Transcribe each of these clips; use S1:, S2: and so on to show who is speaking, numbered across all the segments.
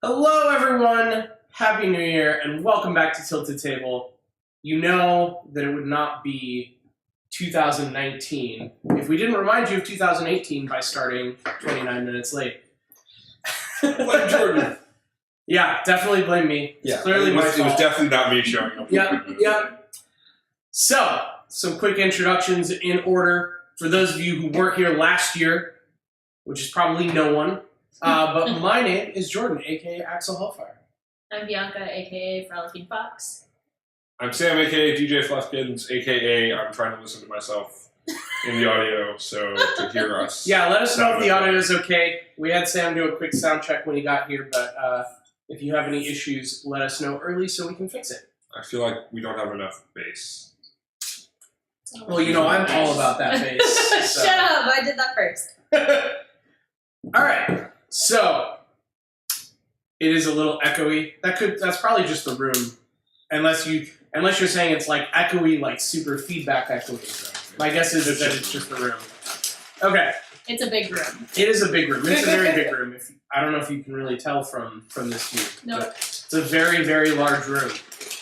S1: Hello, everyone. Happy New Year, and welcome back to Tilted Table. You know that it would not be 2019 if we didn't remind you of 2018 by starting 29 minutes late.
S2: Blame Jordan.
S1: Yeah, definitely blame me.
S2: Yeah,
S1: Clearly my fault.
S2: It was definitely not me showing up.
S1: Yep. So, some quick introductions in order. For those of you who weren't here last year, which is probably no one, but my name is Jordan, a.k.a. Axel Hellfire.
S3: I'm Bianca, a.k.a. Frolicking Fox.
S2: I'm Sam, a.k.a. DJ Fluffkins, a.k.a. I'm trying to listen to myself in the audio, so to hear us.
S1: Yeah, let us know if the audio is okay. We had Sam do a quick sound check when he got here, but if you have any issues, let us know early so we can fix it.
S2: I feel like we don't have enough bass.
S1: Well, you know, I'm all about that bass. So.
S3: Shut up! I did that first.
S1: All right, so it is a little echoey. That's probably just the room, unless you're saying it's like echoey, like super feedback echoey. My guess is that it's just the room. Okay.
S3: It's a big room.
S1: It is a big room. It's a very big room. I don't know if you can really tell from this view.
S3: No. Nope.
S1: It's a very, very large room.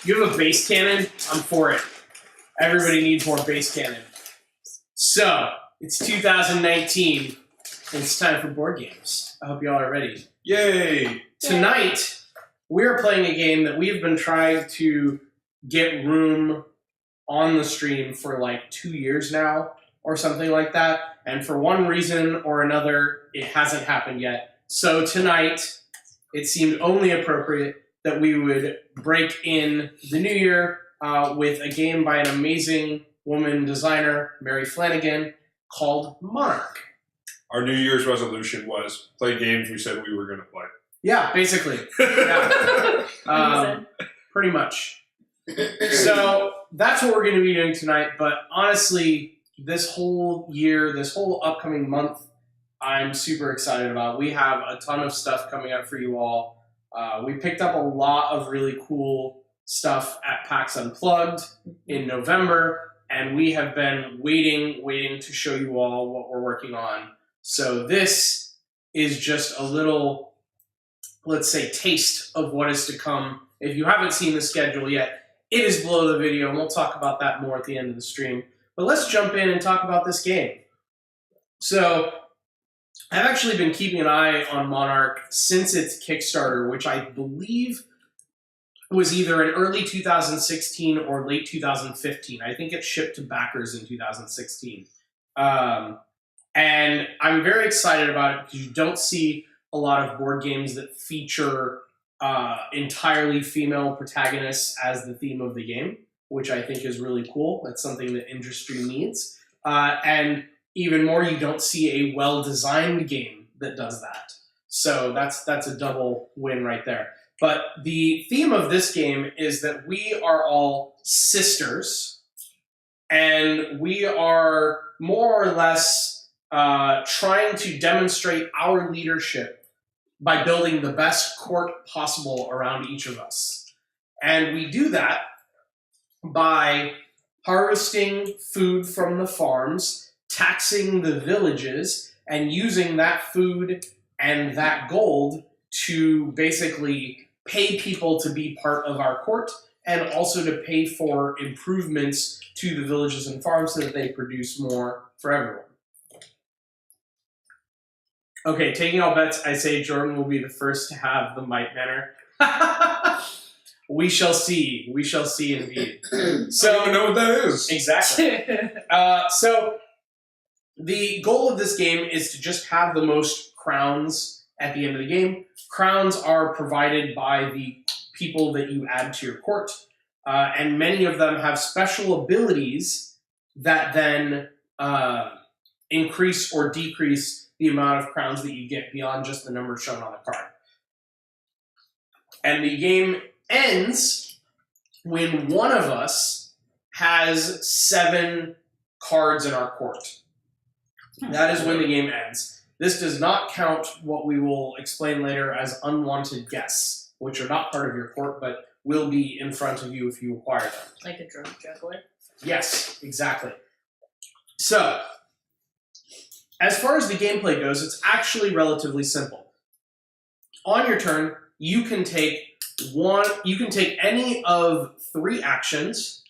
S1: You have a bass cannon? I'm for it. Everybody needs more bass cannon. So, it's 2019, and it's time for board games. I hope y'all are ready.
S2: Yay!
S1: Tonight, we are playing a game that we've been trying to get room on the stream for like 2 years now, or something like that. And for one reason or another, it hasn't happened yet. So tonight, it seemed only appropriate that we would break in the new year with a game by an amazing woman designer, Mary Flanagan, called Monarch.
S2: Our New Year's resolution was play games we said we were going to play.
S1: Yeah, basically. Yeah. Pretty much. So that's what we're going to be doing tonight. But honestly, this whole year, this whole upcoming month, I'm super excited about. We have a ton of stuff coming up for you all. We picked up a lot of really cool stuff at PAX Unplugged in November, and we have been waiting to show you all what we're working on. So this is just a little, let's say, taste of what is to come. If you haven't seen the schedule yet, it is below the video, and we'll talk about that more at the end of the stream. But let's jump in and talk about this game. So I've actually been keeping an eye on Monarch since its Kickstarter, which I believe was either in early 2016 or late 2015. I think it shipped to backers in 2016. And I'm very excited about it because you don't see a lot of board games that feature entirely female protagonists as the theme of the game, which I think is really cool. That's something that industry needs. And even more, you don't see a well-designed game that does that. So that's a double win right there. But the theme of this game is that we are all sisters, and we are more or less trying to demonstrate our leadership by building the best court possible around each of us. And we do that by harvesting food from the farms, taxing the villages, and using that food and that gold to basically pay people to be part of our court, and also to pay for improvements to the villages and farms so that they produce more for everyone. Okay, taking all bets, I say Jordan will be the first to have the might banner. We shall see. We shall see indeed.
S2: So, I don't even know what that is.
S1: Exactly. So the goal of this game is to just have the most crowns at the end of the game. Crowns are provided by the people that you add to your court, and many of them have special abilities that then increase or decrease the amount of crowns that you get beyond just the number shown on the card. And the game ends when one of us has 7 cards in our court. That is when the game ends. This does not count what we will explain later as unwanted guests, which are not part of your court, but will be in front of you if you acquire them.
S3: Like a drunk juggler?
S1: Yes, exactly. So, as far as the gameplay goes, it's actually relatively simple. On your turn, you can take any of 3 actions,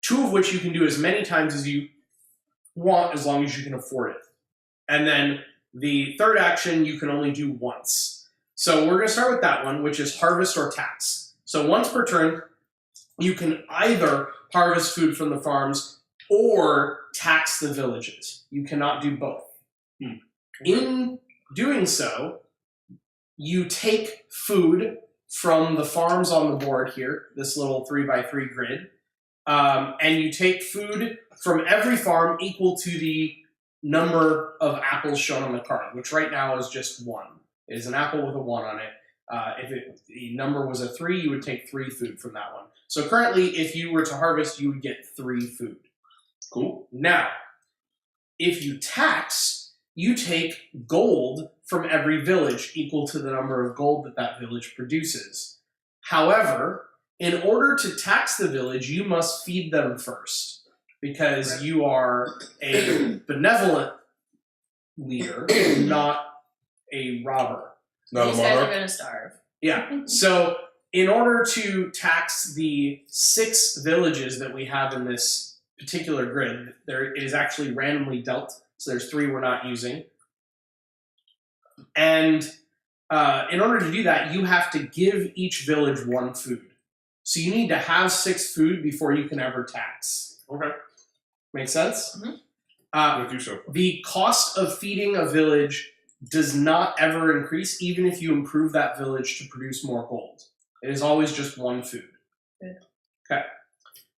S1: 2 of which you can do as many times as you want, as long as you can afford it. And then the 3rd action you can only do once. So we're going to start with that one, which is harvest or tax. So once per turn, you can either harvest food from the farms or tax the villages. You cannot do both. In doing so, you take food from the farms on the board here, this little 3x3 grid, and you take food from every farm equal to the number of apples shown on the card, which right now is just 1. It is an apple with a 1 on it. If the number was a 3, you would take 3 food from that one. So currently, if you were to harvest, you would get 3 food. Cool. Now, if you tax, you take gold from every village equal to the number of gold that that village produces. However, in order to tax the village, you must feed them first, because you are a benevolent leader, not a robber.
S2: Not a
S3: These guys are
S2: monarch.
S3: gonna starve.
S1: Yeah. So in order to tax the 6 villages that we have in this particular grid, it is actually randomly dealt. So there's 3 we're not using. And in order to do that, you have to give each village 1 food. So you need to have 6 food before you can ever tax.
S2: Okay.
S1: Make sense?
S2: With you so far.
S1: The cost of feeding a village does not ever increase, even if you improve that village to produce more gold. It is always just 1 food.
S3: Good.
S1: Okay.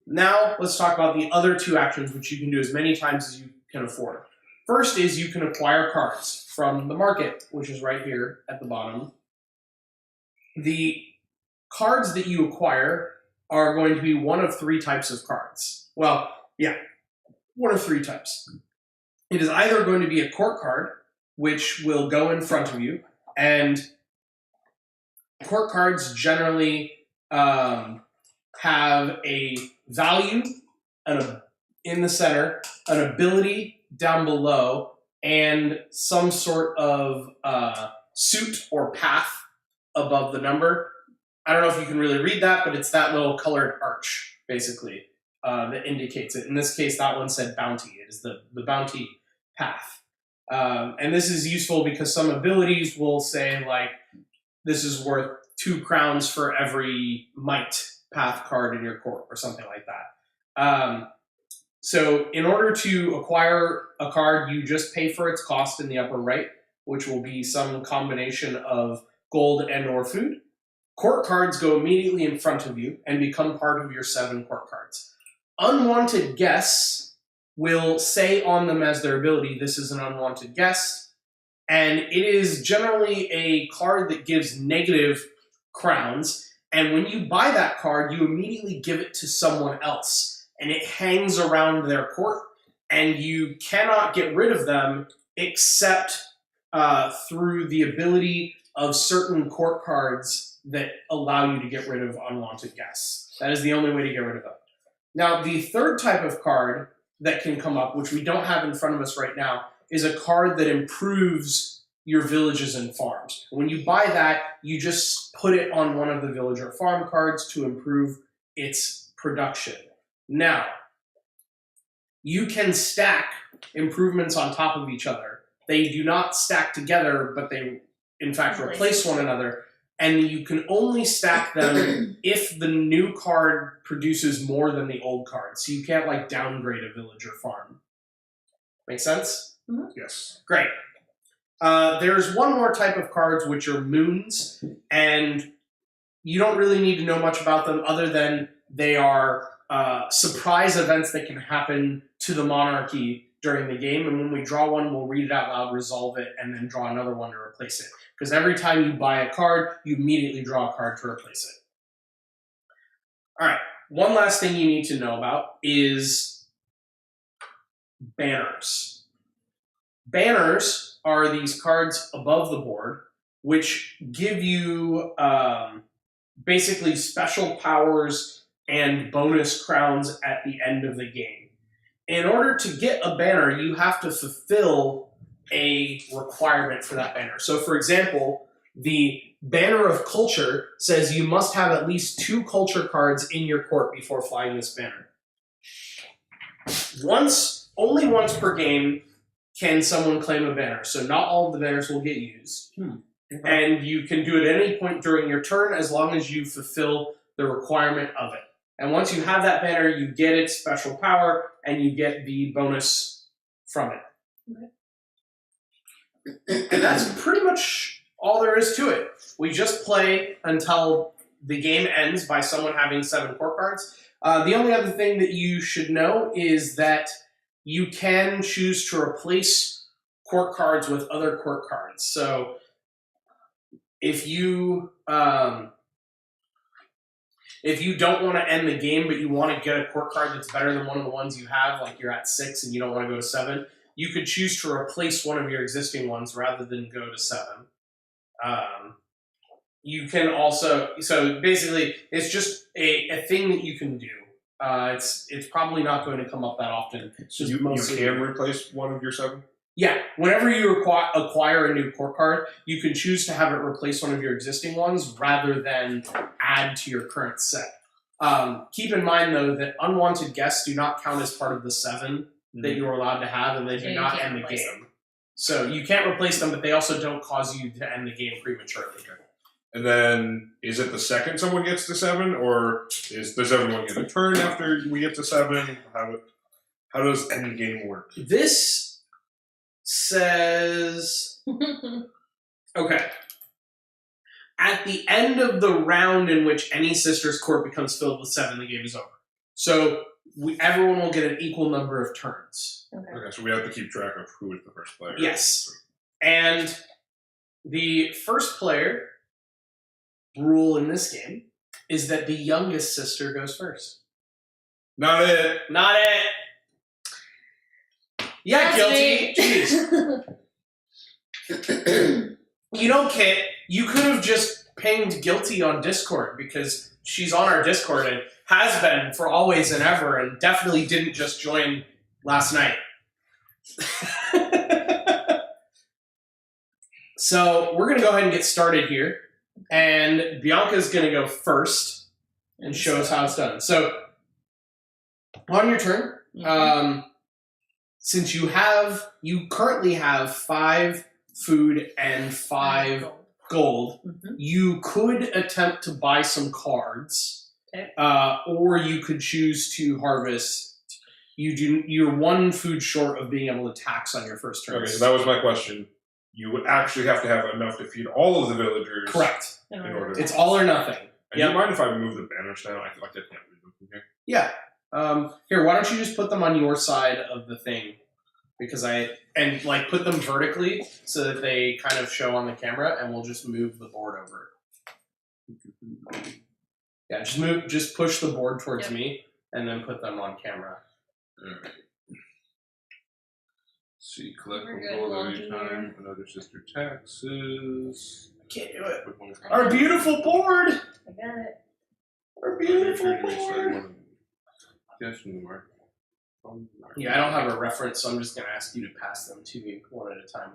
S1: Now let's talk about the other 2 actions, which you can do as many times as you can afford. First is you can acquire cards from the market, which is right here at the bottom. The cards that you acquire are going to be one of 3 types of cards. Well, yeah, one of 3 types. It is either going to be a court card, which will go in front of you, and court cards generally have a value in the center, an ability down below, and some sort of suit or path above the number. I don't know if you can really read that, but it's that little colored arch, basically, that indicates it. In this case, that one said bounty. It is the bounty path. And this is useful because some abilities will say, like, this is worth 2 crowns for every might path card in your court, or something like that. So in order to acquire a card, you just pay for its cost in the upper right, which will be some combination of gold and or food. Court cards go immediately in front of you and become part of your 7 court cards. Unwanted guests will say on them as their ability, this is an unwanted guest, and it is generally a card that gives negative crowns, and when you buy that card, you immediately give it to someone else, and it hangs around their court, and you cannot get rid of them except through the ability of certain court cards that allow you to get rid of unwanted guests. That is the only way to get rid of them. Now, the 3rd type of card that can come up, which we don't have in front of us right now, is a card that improves your villages and farms. When you buy that, you just put it on one of the village or farm cards to improve its production. Now, you can stack improvements on top of each other. They do not stack together, but they, in fact, replace one another. And you can only stack them if the new card produces more than the old card. So you can't, like, downgrade a village or farm. Make sense?
S3: Mm-hmm.
S2: Yes.
S1: Great. There's one more type of cards, which are moons, and you don't really need to know much about them other than they are surprise events that can happen to the monarchy during the game, and when we draw one, we'll read it out loud, resolve it, and then draw another one to replace it. Because every time you buy a card, you immediately draw a card to replace it. All right, one last thing you need to know about is banners. Banners are these cards above the board, which give you basically special powers and bonus crowns at the end of the game. In order to get a banner, you have to fulfill a requirement for that banner. So, for example, The banner of culture says you must have at least 2 culture cards in your court before flying this banner. Only once per game can someone claim a banner, so not all of the banners will get used. And you can do it at any point during your turn as long as you fulfill the requirement of it. And once you have that banner, you get its special power, and you get the bonus from it. And that's pretty much all there is to it. We just play until the game ends by someone having 7 court cards. The only other thing that you should know is that you can choose to replace court cards with other court cards. So if you don't want to end the game, but you want to get a court card that's better than one of the ones you have, like you're at 6 and you don't want to go to 7, you could choose to replace one of your existing ones rather than go to 7. You can also, so basically, it's just a thing that you can do. It's probably not going to come up that often.
S2: So you can replace one of your 7?
S1: Yeah, whenever you acquire a new court card, you can choose to have it replace one of your existing ones rather than add to your current set. Keep in mind, though, that unwanted guests do not count as part of the 7 that you're allowed to have, and they do not end the game. So you can't replace them, but they also don't cause you to end the game prematurely.
S2: And then, is it the second someone gets to 7, or does everyone get a turn after we get to 7? How does end game work?
S1: This says, okay, at the end of the round in which any sister's court becomes filled with 7, the game is over. So everyone will get an equal number of turns.
S2: Okay, so we have to keep track of who is the first player.
S1: Yes. And the first player rule in this game is that the youngest sister goes first.
S2: Not it.
S1: Not it. Yeah,
S3: That's
S1: guilty.
S3: me.
S1: Jeez. You know, Kit, you could have just pinged guilty on Discord because she's on our Discord and has been for always and ever and definitely didn't just join last night. So we're going to go ahead and get started here. And Bianca's going to go first and show us how it's done. So on your turn, since you currently have 5 food and 5 gold, you could attempt to buy some cards, or you could choose to harvest. You're 1 food short of being able to tax on your first turn.
S2: Okay, so that was my question. You would actually have to have enough to feed all of the villagers.
S1: Correct.
S2: In order.
S1: It's all or nothing.
S2: Do you mind if I remove the banners now? I feel like I can't read them from here.
S1: Yeah. Here, why don't you just put them on your side of the thing? Because put them vertically so that they kind of show on the camera, and we'll just move the board over. Yeah, just push the board towards me, and then put them on camera.
S2: Alright. See, collect one gold every time, another sister taxes.
S1: I can't do it. Our beautiful board!
S3: I got it.
S1: Our beautiful board! Yeah, I don't have a reference, so I'm just going to ask you to pass them to me one at a time.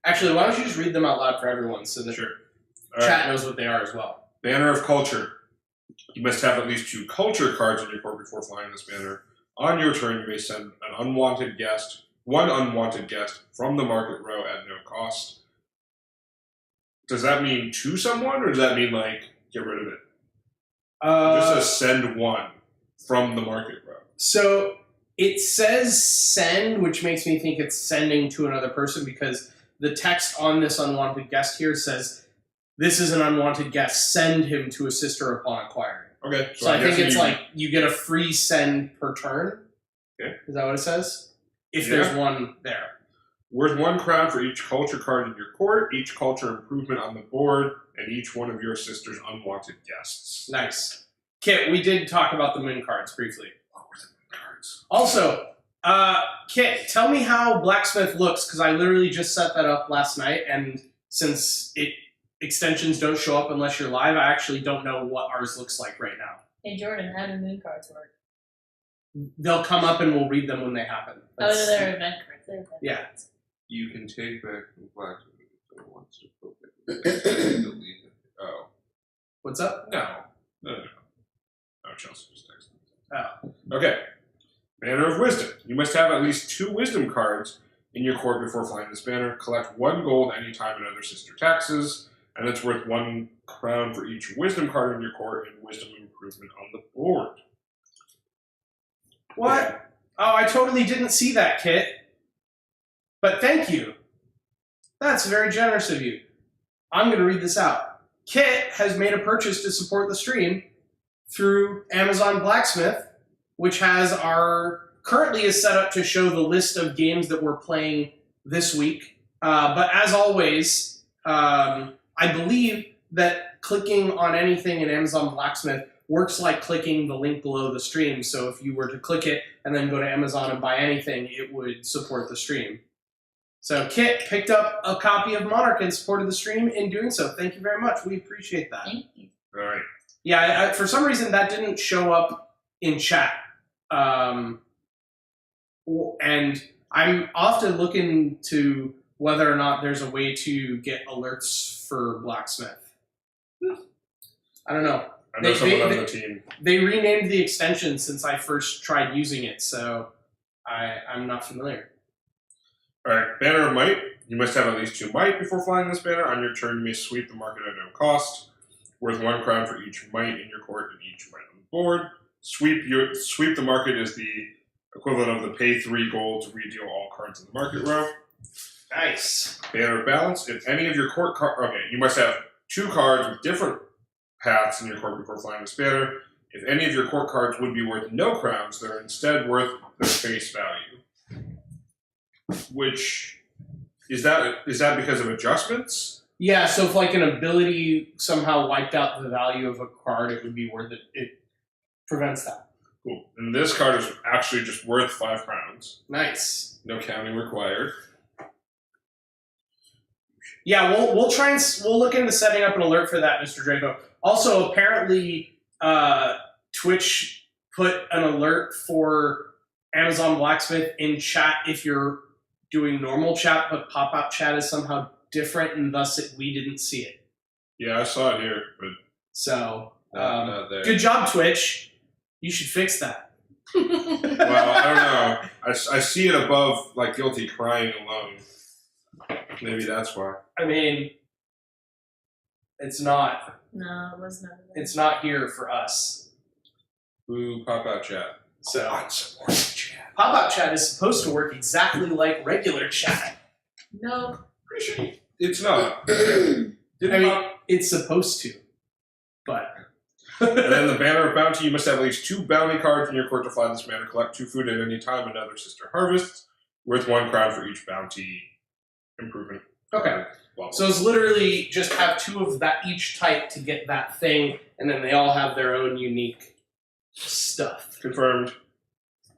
S1: Actually, why don't you just read them out loud for everyone so that chat knows what they are as well.
S2: Banner of Culture. You must have at least 2 culture cards in your court before flying this banner. On your turn, you may send one unwanted guest from the market row at no cost. Does that mean to someone, or does that mean, get rid of it? It just says send 1 from the market row.
S1: So it says send, which makes me think it's sending to another person because the text on this unwanted guest here says, this is an unwanted guest, send him to a sister upon acquiring.
S2: Okay.
S1: So I think it's you get a free send per turn.
S2: Okay.
S1: Is that what it says? If there's one there.
S2: Worth 1 crown for each culture card in your court, each culture improvement on the board, and each one of your sister's unwanted guests.
S1: Nice. Kit, we did talk about the moon cards briefly.
S2: What were the moon cards?
S1: Also, Kit, tell me how Blacksmith looks, because I literally just set that up last night, and since extensions don't show up unless you're live, I actually don't know what ours looks like right now.
S3: Hey Jordan, how do moon cards work?
S1: They'll come up and we'll read them when they happen.
S3: They're event cards.
S1: Yeah.
S2: You can take back from Blacksmith if it wants to put it Delete it. Oh.
S1: What's up?
S2: No. Oh, Chelsea just texted.
S1: Oh.
S2: Okay. Banner of Wisdom. You must have at least 2 wisdom cards in your court before flying this banner. Collect 1 gold anytime another sister taxes, and it's worth 1 crown for each wisdom card in your court and wisdom improvement on the board.
S1: What?
S2: Yeah.
S1: Oh, I totally didn't see that, Kit. But thank you. That's very generous of you. I'm going to read this out. Kit has made a purchase to support the stream through Amazon Blacksmith, which has currently is set up to show the list of games that we're playing this week. But as always, I believe that clicking on anything in Amazon Blacksmith works like clicking the link below the stream. So if you were to click it and then go to Amazon and buy anything, it would support the stream. So Kit picked up a copy of Monarch and supported the stream in doing so. Thank you very much. We appreciate that.
S3: Thank you.
S2: All right.
S1: Yeah, for some reason that didn't show up in chat. And I'm often looking to whether or not there's a way to get alerts for Blacksmith. I don't know.
S2: I know someone on the team.
S1: They renamed the extension since I first tried using it, so I'm not familiar.
S2: All right. Banner of Might. You must have at least 2 might before flying this banner. On your turn, you may sweep the market at no cost, worth 1 crown for each might in your court and each might on the board. Sweep the market is the equivalent of the pay 3 gold to redeal all cards in the market row.
S1: Nice.
S2: Banner of Balance. If any of your court cards... Okay, you must have 2 cards with different paths in your court before flying this banner. If any of your court cards would be worth no crowns, they're instead worth their face value. Which... Is that because of adjustments?
S1: Yeah, so if like an ability somehow wiped out the value of a card, it would be worth it. It prevents that.
S2: Cool. And this card is actually just worth 5 crowns.
S1: Nice.
S2: No counting required.
S1: Yeah, we'll try and we'll look into setting up an alert for that, Mr. Draco. Also, apparently, Twitch put an alert for Amazon Blacksmith in chat if you're doing normal chat, but pop-out chat is somehow different, and thus we didn't see it.
S2: Yeah, I saw it here, but
S1: So,
S2: not there.
S1: good job, Twitch. You should fix that.
S2: Well, I don't know. I see it above, like, Guilty Crying Alone. Maybe that's why.
S1: I mean, it's not.
S3: No, it was never there.
S1: It's not here for us.
S2: Ooh, pop-out chat.
S1: So,
S2: Unsupported chat.
S1: pop-out chat is supposed to work exactly like regular chat.
S3: No.
S2: Pretty sure it's not.
S1: I mean, it's supposed to, but.
S2: And then the Banner of Bounty, you must have at least 2 bounty cards in your court to fly this banner. Collect 2 food at any time another sister harvests, worth 1 crown for each bounty improvement.
S1: Okay.
S2: Well,
S1: So it's literally just have 2 of that each type to get that thing, and then they all have their own unique stuff.
S2: confirmed.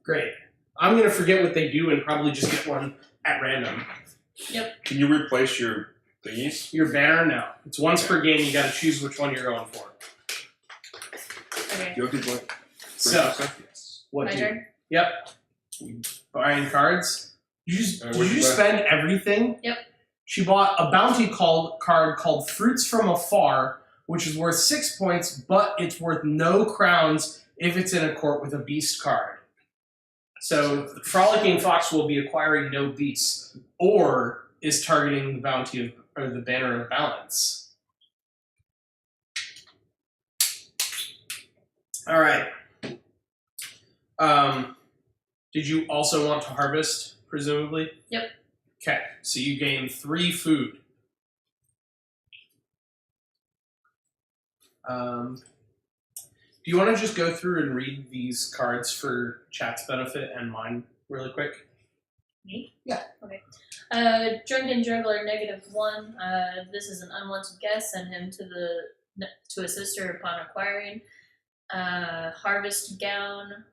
S1: Great. I'm going to forget what they do and probably just get one at random.
S2: Can you replace your thingies?
S1: Your banner? No. It's once per game. You got to choose which one you're going for.
S3: Okay.
S2: Guilty blank.
S1: So,
S2: Yes.
S1: what
S3: My
S1: do
S3: turn?
S1: Yep. Buying cards. Did
S2: What'd
S1: you
S2: you buy?
S1: spend everything?
S3: Yep.
S1: She bought a bounty card called Fruits from Afar, which is worth 6 points, but it's worth no crowns if it's in a court with a beast card. So Frolicking Fox will be acquiring no beasts, or is targeting the bounty of, or the Banner of Balance. All right. Did you also want to harvest, presumably?
S3: Yep.
S1: Okay, so you gain 3 food. Do you want to just go through and read these cards for chat's benefit and mine really quick?
S3: Me?
S1: Yeah.
S3: Okay. Drunken Juggler -1. This is an unwanted guest. Send him to a sister upon acquiring. Harvest Gown.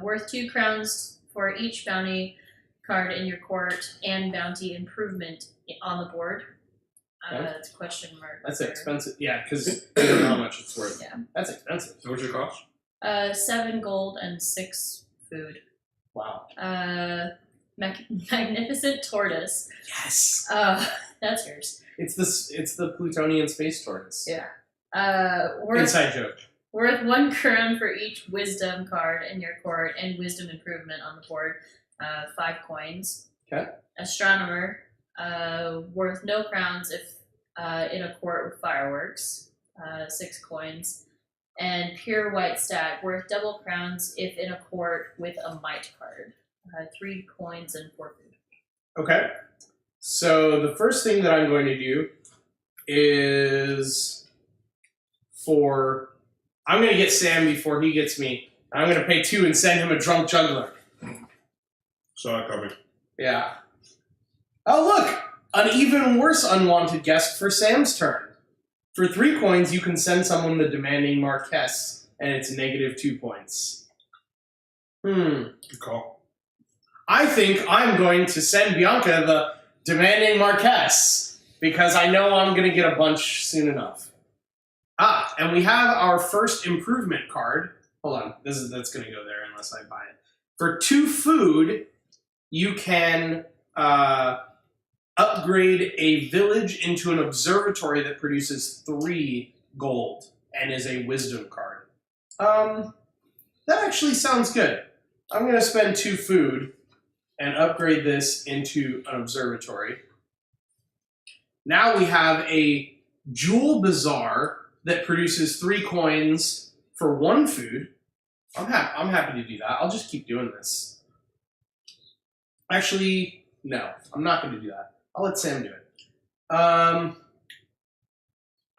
S3: Worth 2 crowns for each bounty card in your court and bounty improvement on the board.
S1: Okay.
S3: It's a question mark.
S1: That's
S3: there.
S1: expensive. Yeah, because I don't know how much it's worth.
S3: Yeah.
S1: That's expensive.
S2: So what's your cost?
S3: 7 gold and 6 food.
S1: Wow.
S3: Magnificent Tortoise.
S1: Yes.
S3: That's yours.
S1: It's the Plutonian space tortoise.
S3: Yeah.
S1: Inside joke.
S3: Worth 1 crown for each wisdom card in your court and wisdom improvement on the board. 5 coins.
S1: Okay.
S3: Astronomer. Worth no crowns if in a court with fireworks. 6 coins. And pure white stat. Worth double crowns if in a court with a might card. 3 coins and 4 food.
S1: Okay. So the first thing that I'm going to do is I'm going to get Sam before he gets me. I'm going to pay 2 and send him a drunk juggler.
S2: Saw it coming.
S1: Yeah. Oh, look! An even worse unwanted guest for Sam's turn. For 3 coins, you can send someone the demanding Marquess, and it's -2 points.
S2: Good call.
S1: I think I'm going to send Bianca the demanding Marquess, because I know I'm going to get a bunch soon enough. And we have our first improvement card. Hold on, that's going to go there unless I buy it. For 2 food, you can upgrade a village into an observatory that produces 3 gold and is a wisdom card. That actually sounds good. I'm going to spend 2 food and upgrade this into an observatory. Now we have a jewel bazaar that produces 3 coins for 1 food. I'm happy to do that. I'll just keep doing this. Actually, no, I'm not going to do that. I'll let Sam do it. I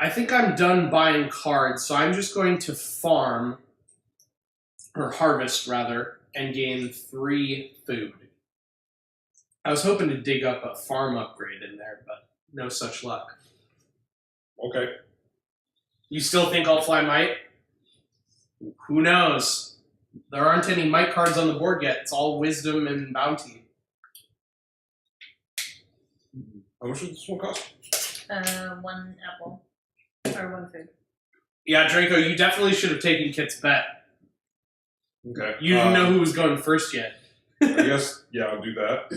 S1: think I'm done buying cards, so I'm just going to farm, or harvest rather, and gain 3 food. I was hoping to dig up a farm upgrade in there, but no such luck.
S2: Okay.
S1: You still think I'll fly might? Who knows? There aren't any might cards on the board yet. It's all wisdom and bounty.
S2: How much does this one cost?
S3: 1 apple. Or 1 food.
S1: Yeah, Draco, you definitely should have taken Kit's bet.
S2: Okay.
S1: You didn't know who was going first yet.
S2: I guess, yeah, I'll do that.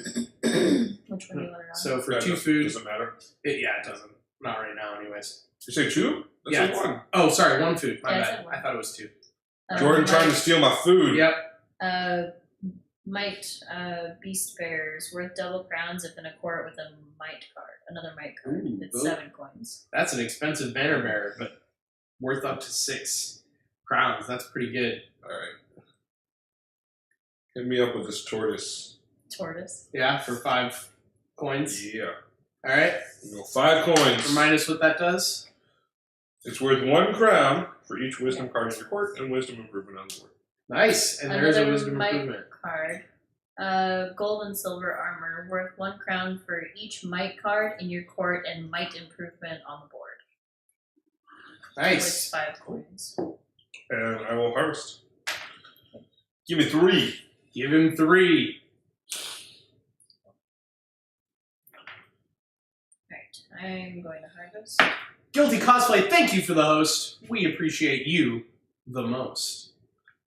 S3: Which one do you want it on?
S1: So for
S2: Yeah,
S1: 2 food...
S2: Doesn't matter.
S1: It doesn't. Not right now, anyways.
S2: You say 2? That's
S1: Yeah,
S2: like 1.
S1: Oh, sorry, 1 food. My
S3: Yeah, I
S1: bad.
S3: said 1.
S1: I thought it was 2.
S2: Jordan trying to steal my food.
S1: Yep.
S3: Might beast bears worth double crowns if in a court with a might card. Another might card.
S1: Ooh,
S3: It's
S1: both.
S3: 7 coins.
S1: That's an expensive banner bearer, but worth up to 6 crowns. That's pretty good.
S2: Alright. Hit me up with this tortoise.
S3: Tortoise.
S1: Yeah, for 5 coins.
S2: Yeah.
S1: All right.
S2: We go 5 coins.
S1: Remind us what that does.
S2: It's worth 1 crown for each wisdom card in your court and wisdom improvement on the board.
S1: Nice. And there's a
S3: Another
S1: wisdom
S3: might
S1: improvement.
S3: card. Gold and silver armor worth 1 crown for each might card in your court and might improvement on the board.
S1: Nice.
S3: With 5 coins.
S2: And I will harvest. Give me 3.
S1: Give him 3.
S3: Alright, I'm going to harvest.
S1: Guilty Cosplay, thank you for the host. We appreciate you the most.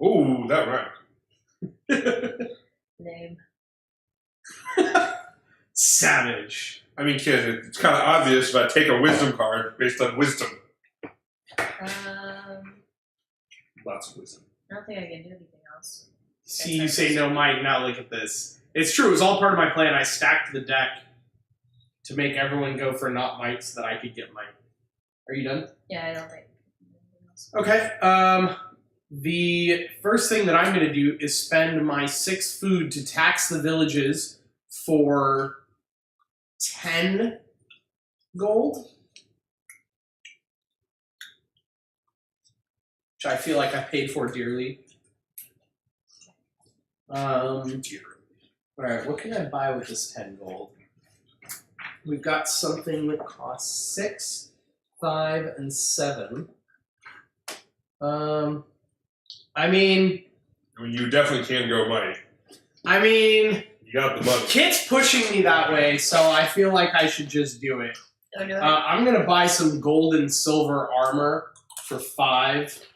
S2: Ooh, that rhymed.
S3: Name.
S1: Savage.
S2: I mean, kid, it's kind of obvious if I take a wisdom card based on wisdom. Lots of wisdom.
S3: I don't think I can do anything else.
S1: See, you say no might, now look at this. It's true, it was all part of my plan. I stacked the deck to make everyone go for not might so that I could get might. Are you done?
S3: Yeah, I don't think anything else.
S1: Okay, the first thing that I'm going to do is spend my 6 food to tax the villages for 10 gold. Which I feel like I paid for dearly. Alright, what can I buy with this 10 gold? We've got something that costs 6, 5, and 7. I mean,
S2: you definitely can go money.
S1: You
S2: got the money.
S1: Kit's pushing me that way, so I feel like I should just do it.
S3: Don't do it.
S1: I'm going to buy some gold and silver armor for 5.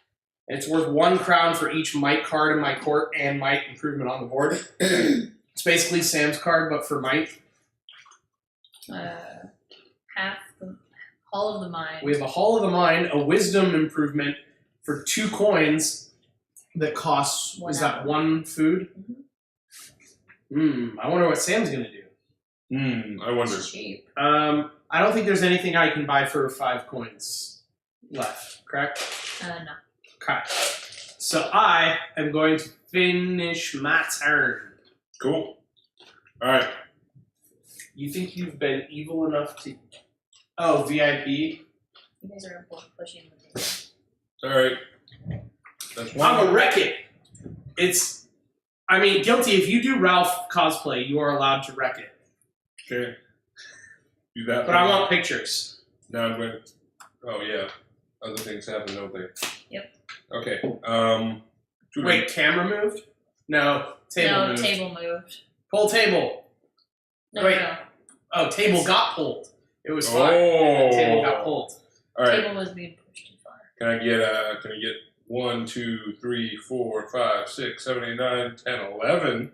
S1: It's worth 1 crown for each might card in my court and might improvement on the board. It's basically Sam's card, but for might.
S3: Half the Hall of the Mind.
S1: We have a Hall of the Mind, a Wisdom improvement for 2 coins that costs,
S3: One
S1: is that
S3: apple.
S1: 1 food? I wonder what Sam's going to do.
S2: I wonder.
S3: It's cheap.
S1: I don't think there's anything I can buy for 5 coins left, correct?
S3: No.
S1: Okay. So I am going to finish my turn.
S2: Cool. All right.
S1: You think you've been evil enough to... Oh, VIP?
S3: You guys are both pushing the table.
S2: All right. That's one.
S1: I'm a wreck-it. It's... I mean, guilty. If you do Ralph cosplay, you are allowed to wreck it.
S2: Okay. Do that.
S1: But I want pictures.
S2: Now I'm going to... Oh, yeah. Other things happen, don't they?
S3: Yep.
S2: Okay.
S1: Wait, camera moved? No, table moved.
S3: Table moved.
S1: Pull table.
S3: No,
S1: Wait.
S3: no.
S1: Oh, table got pulled. It was fine.
S2: Oh.
S1: Table got pulled.
S2: All right.
S3: Table was being pushed too far.
S2: Can I get 1, 2, 3, 4, 5, 6, 7, 8, 9, 10, 11?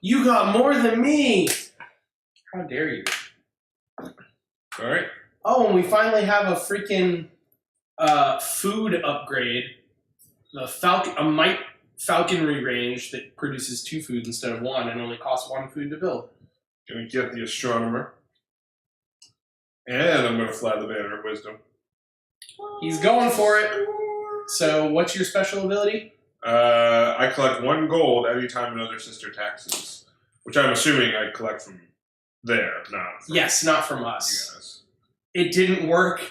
S1: You got more than me! How dare you?
S2: All right.
S1: Oh, and we finally have a freaking food upgrade. A mite falconry range that produces 2 food instead of 1 and only costs 1 food to build.
S2: Gonna get the astronomer. And I'm gonna fly the banner of wisdom.
S1: He's going for it. So, what's your special ability?
S2: I collect 1 gold every time another sister taxes. Which I'm assuming I collect from there, not from
S1: Yes, not from
S2: you
S1: us.
S2: guys.
S1: It didn't work.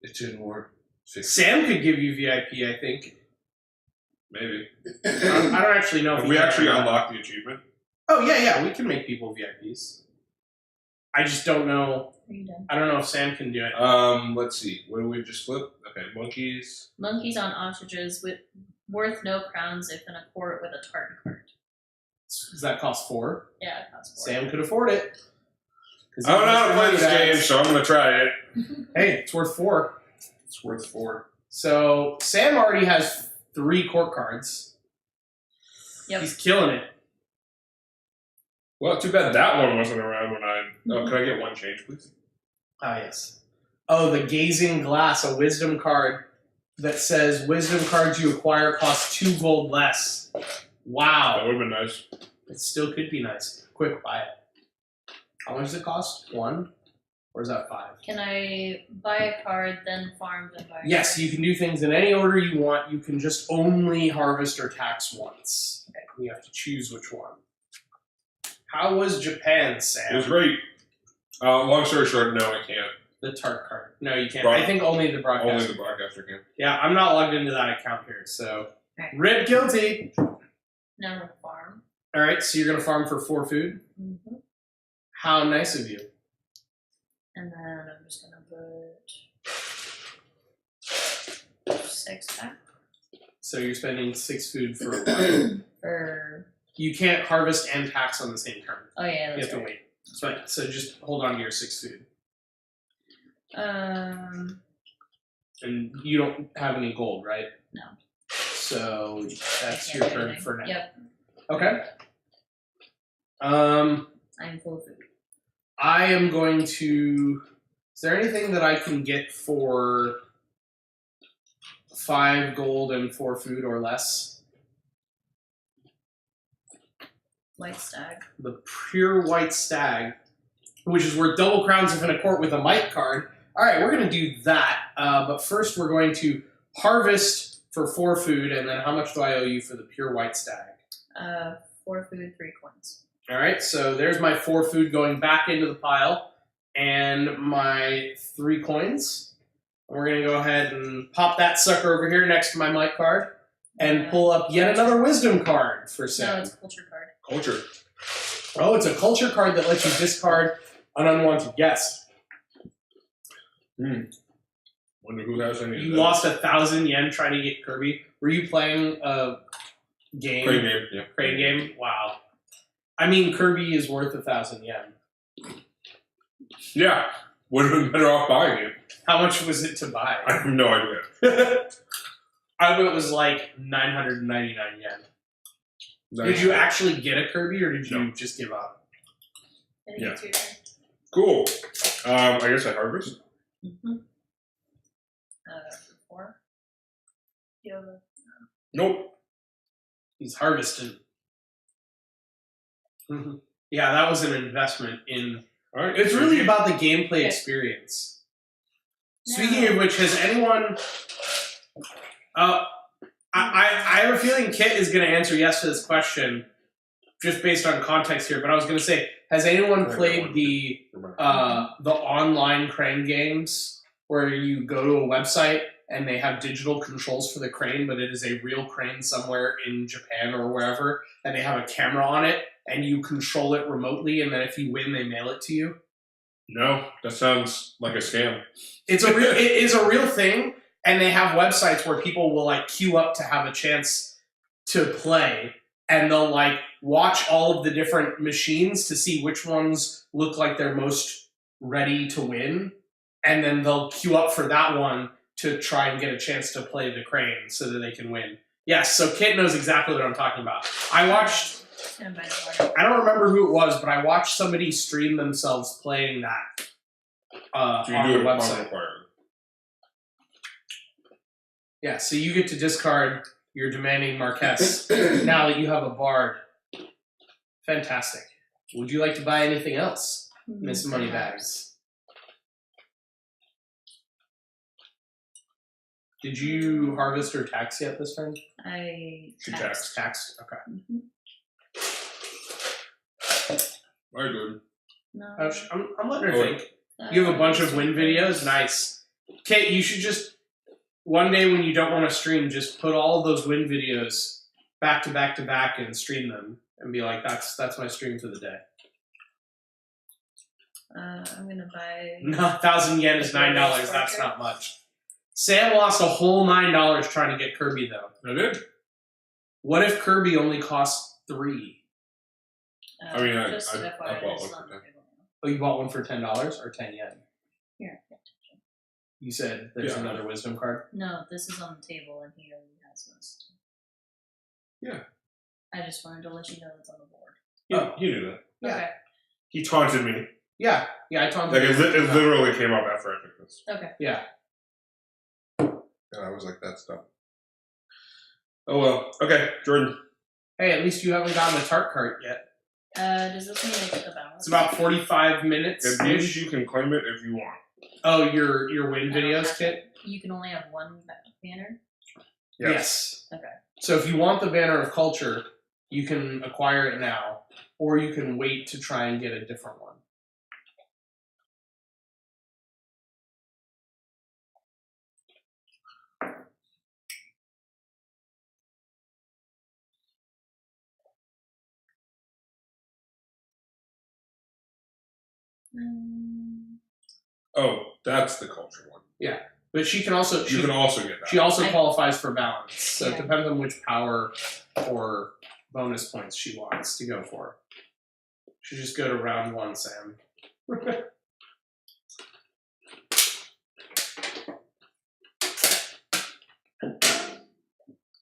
S2: It didn't work.
S1: Sam could give you VIP, I think.
S2: Maybe.
S1: I don't actually know if
S2: Have
S1: he
S2: we
S1: can
S2: actually
S1: or not.
S2: unlocked the achievement?
S1: Oh, yeah, we can make people VIPs. I just don't know.
S3: Are you done?
S1: I don't know if Sam can do it.
S2: Let's see. What do we just flip? Okay, monkeys.
S3: Monkeys on ostriches with worth no crowns if in a court with a tartan card.
S1: Does that cost 4?
S3: Yeah, it costs 4.
S1: Sam could afford it. 'Cause he
S2: I don't know how to play
S1: knows
S2: this
S1: that.
S2: game, so I'm gonna try it.
S1: Hey, it's worth 4.
S2: It's worth 4.
S1: So Sam already has 3 court cards.
S3: Yep.
S1: He's killing it.
S2: Well, too bad that one wasn't around when I... Oh, can I get 1 change, please?
S1: Ah, yes. Oh, the Gazing Glass, a wisdom card that says wisdom cards you acquire cost 2 gold less.
S2: That
S1: Wow.
S2: would have been nice.
S1: It still could be nice. Quick, buy it. How much does it cost? 1? Or is that 5?
S3: Can I buy a card, then farm, then buy a
S1: Yes,
S3: card?
S1: you can do things in any order you want. You can just only harvest or tax once. Okay. You have to choose which one. How was Japan, Sam?
S2: It was great. Long story short, no, I can't.
S1: The tart card. No, you can't.
S2: Broad-
S1: I think only the broadcast.
S2: Only the broadcaster can.
S1: Yeah, I'm not logged into that account here, so.
S3: Right.
S1: Rip guilty!
S3: Now we'll farm.
S1: Alright, so you're gonna farm for 4 food?
S3: Mm-hmm.
S1: How nice of you.
S3: And then I'm just gonna put 6 back
S1: So you're spending 6 food for a while.
S3: for.
S1: You can't harvest and tax on the same turn.
S3: Oh yeah,
S1: You
S3: that's
S1: have to
S3: right.
S1: wait. So just hold on to your 6 food. And you don't have any gold, right?
S3: No.
S1: So that's
S3: I
S1: your
S3: can't do
S1: turn
S3: anything.
S1: for now.
S3: Yep,
S1: Okay.
S3: I'm full of food.
S1: I am going to. Is there anything that I can get for 5 gold and 4 food or less?
S3: White stag.
S1: The pure white stag, which is worth double crowns if in a court with a might card. All right, we're going to do that. But first, we're going to harvest for 4 food, and then how much do I owe you for the pure white stag?
S3: 4 food, 3 coins.
S1: All right, so there's my 4 food going back into the pile, and my 3 coins. We're going to go ahead and pop that sucker over here next to my might card, and pull up yet another wisdom card for
S3: No,
S1: Sam.
S3: it's a culture card.
S2: Culture.
S1: Oh, it's a culture card that lets you discard an unwanted guest.
S2: Wonder who has any of
S1: You
S2: that.
S1: lost 1,000 yen trying to get Kirby. Were you playing a game?
S2: Crane game, yeah.
S1: Crane game? Wow. I mean, Kirby is worth 1,000 yen.
S2: Yeah. Would have been better off buying it.
S1: How much was it to buy?
S2: I have no idea.
S1: I bet it was like 999 yen. Did you actually get a Kirby, or did you
S2: No.
S1: just give up?
S3: I think
S2: Yeah.
S3: it's your turn.
S2: Cool. I guess I harvest.
S3: Mm-hmm. 4. You have a...
S2: Nope.
S1: He's harvested. Yeah, that was an investment in.
S2: All right.
S1: It's really about the gameplay
S3: Okay.
S1: experience.
S3: No.
S1: Speaking of which, has anyone? I have a feeling Kit is going to answer yes to this question, just based on context here. But I was going to say, has anyone played the online crane games where you go to a website and they have digital controls for the crane, but it is a real crane somewhere in Japan or wherever, and they have a camera on it, and you control it remotely, and then if you win, they mail it to you?
S2: No, that sounds like a scam.
S1: It is a real thing, and they have websites where people will like queue up to have a chance to play, and they'll like watch all of the different machines to see which ones look like they're most ready to win, and then they'll queue up for that one to try and get a chance to play the crane so that they can win. Yes, so Kit knows exactly what I'm talking about. I watched,
S3: Gonna buy the water.
S1: I don't remember who it was, but I watched somebody stream themselves playing that
S2: So you
S1: on
S2: do
S1: the
S2: it upon
S1: website.
S2: requirement.
S1: Yeah, so you get to discard your demanding Marquess now that you have a bard. Fantastic. Would you like to buy anything else, Miss Moneybags? Did you harvest or tax yet this turn?
S3: I
S2: She
S3: taxed.
S1: Taxed? Okay.
S3: Mhm.
S2: All right, good.
S3: No.
S1: I'm letting her
S2: Oh,
S1: think. You have a bunch of win videos? Nice. Kate, you should just, one day when you don't want to stream, just put all of those win videos back to back to back and stream them and be like, that's my stream for the day.
S3: I'm gonna buy.
S1: No, 1,000 yen is $9. That's not much. Sam lost a whole $9 trying to get Kirby, though.
S2: I did.
S1: What if Kirby only costs 3?
S2: I mean, I
S3: just FYI,
S2: bought
S3: it's
S2: one
S3: not
S2: for
S3: on the
S2: that.
S3: table now.
S1: Oh, you bought one for $10 or 10 yen?
S3: Here.
S1: You said there's
S2: Yeah.
S1: another wisdom card?
S3: No, this is on the table, and he already has this.
S2: Yeah.
S3: I just wanted to let you know it's on the board.
S2: Yeah, he knew that.
S1: Yeah.
S3: Okay.
S2: He taunted me.
S1: Yeah, I taunted
S2: Like,
S1: you.
S2: it literally came up after I took this.
S3: Okay.
S1: Yeah.
S2: And I was like, that's dumb. Oh, well. Okay, Jordan.
S1: Hey, at least you haven't gotten the tart cart yet.
S3: Does this mean I get the balance?
S1: It's about 45 minutes.
S2: It means you can claim it if you want.
S1: Oh, your win
S3: I don't
S1: videos,
S3: have
S1: Kit?
S3: You can only have one banner.
S1: Yes.
S3: Okay.
S1: So if you want the Banner of Culture, you can acquire it now, or you can wait to try and get a different one.
S2: Oh, that's the culture one.
S1: But she can also
S2: You can also get that.
S1: she also
S3: I-
S1: qualifies for balance. So it
S3: Yeah.
S1: depends on which power or bonus points she wants to go for. Should just go to round 1, Sam.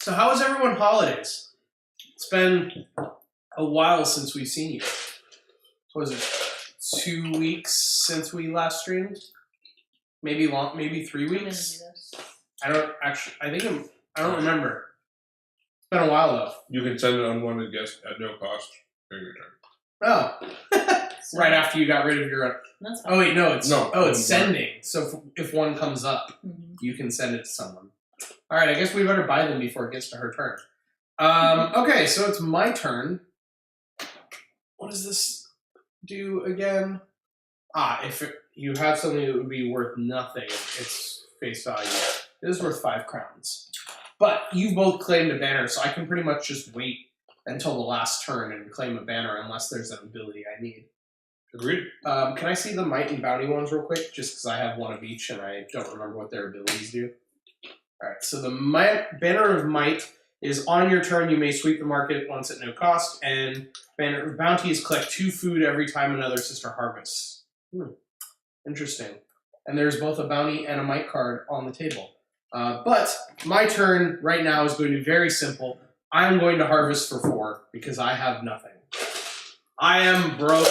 S1: So how was everyone holidays? It's been a while since we've seen you. Was it 2 weeks since we last streamed? Maybe 3
S3: I'm gonna do
S1: weeks?
S3: this.
S1: I don't actually. I don't remember. It's been a while though.
S2: You can send an unwanted guest at no cost during your turn.
S1: Oh,
S3: So,
S1: right after you got rid of your.
S3: That's fine.
S1: Oh wait, no, it's
S2: No.
S1: it's sending. So if one comes up,
S3: Mhm.
S1: you can send it to someone. All right, I guess we better buy them before it gets to her turn. Okay, so it's my turn. What does this do again? You have something that would be worth nothing, its face value. It is worth 5 crowns. But you both claimed a banner, so I can pretty much just wait until the last turn and claim a banner unless there's an ability I need.
S2: Agreed.
S1: Can I see the Might and Bounty ones real quick? Just because I have one of each and I don't remember what their abilities do. Alright, so the Banner of Might is on your turn. You may sweep the market once at no cost. And Banner of Bounty is collect 2 food every time another sister harvests. Interesting. And there's both a Bounty and a Might card on the table. But my turn right now is going to be very simple. I'm going to harvest for 4 because I have nothing. I am broke.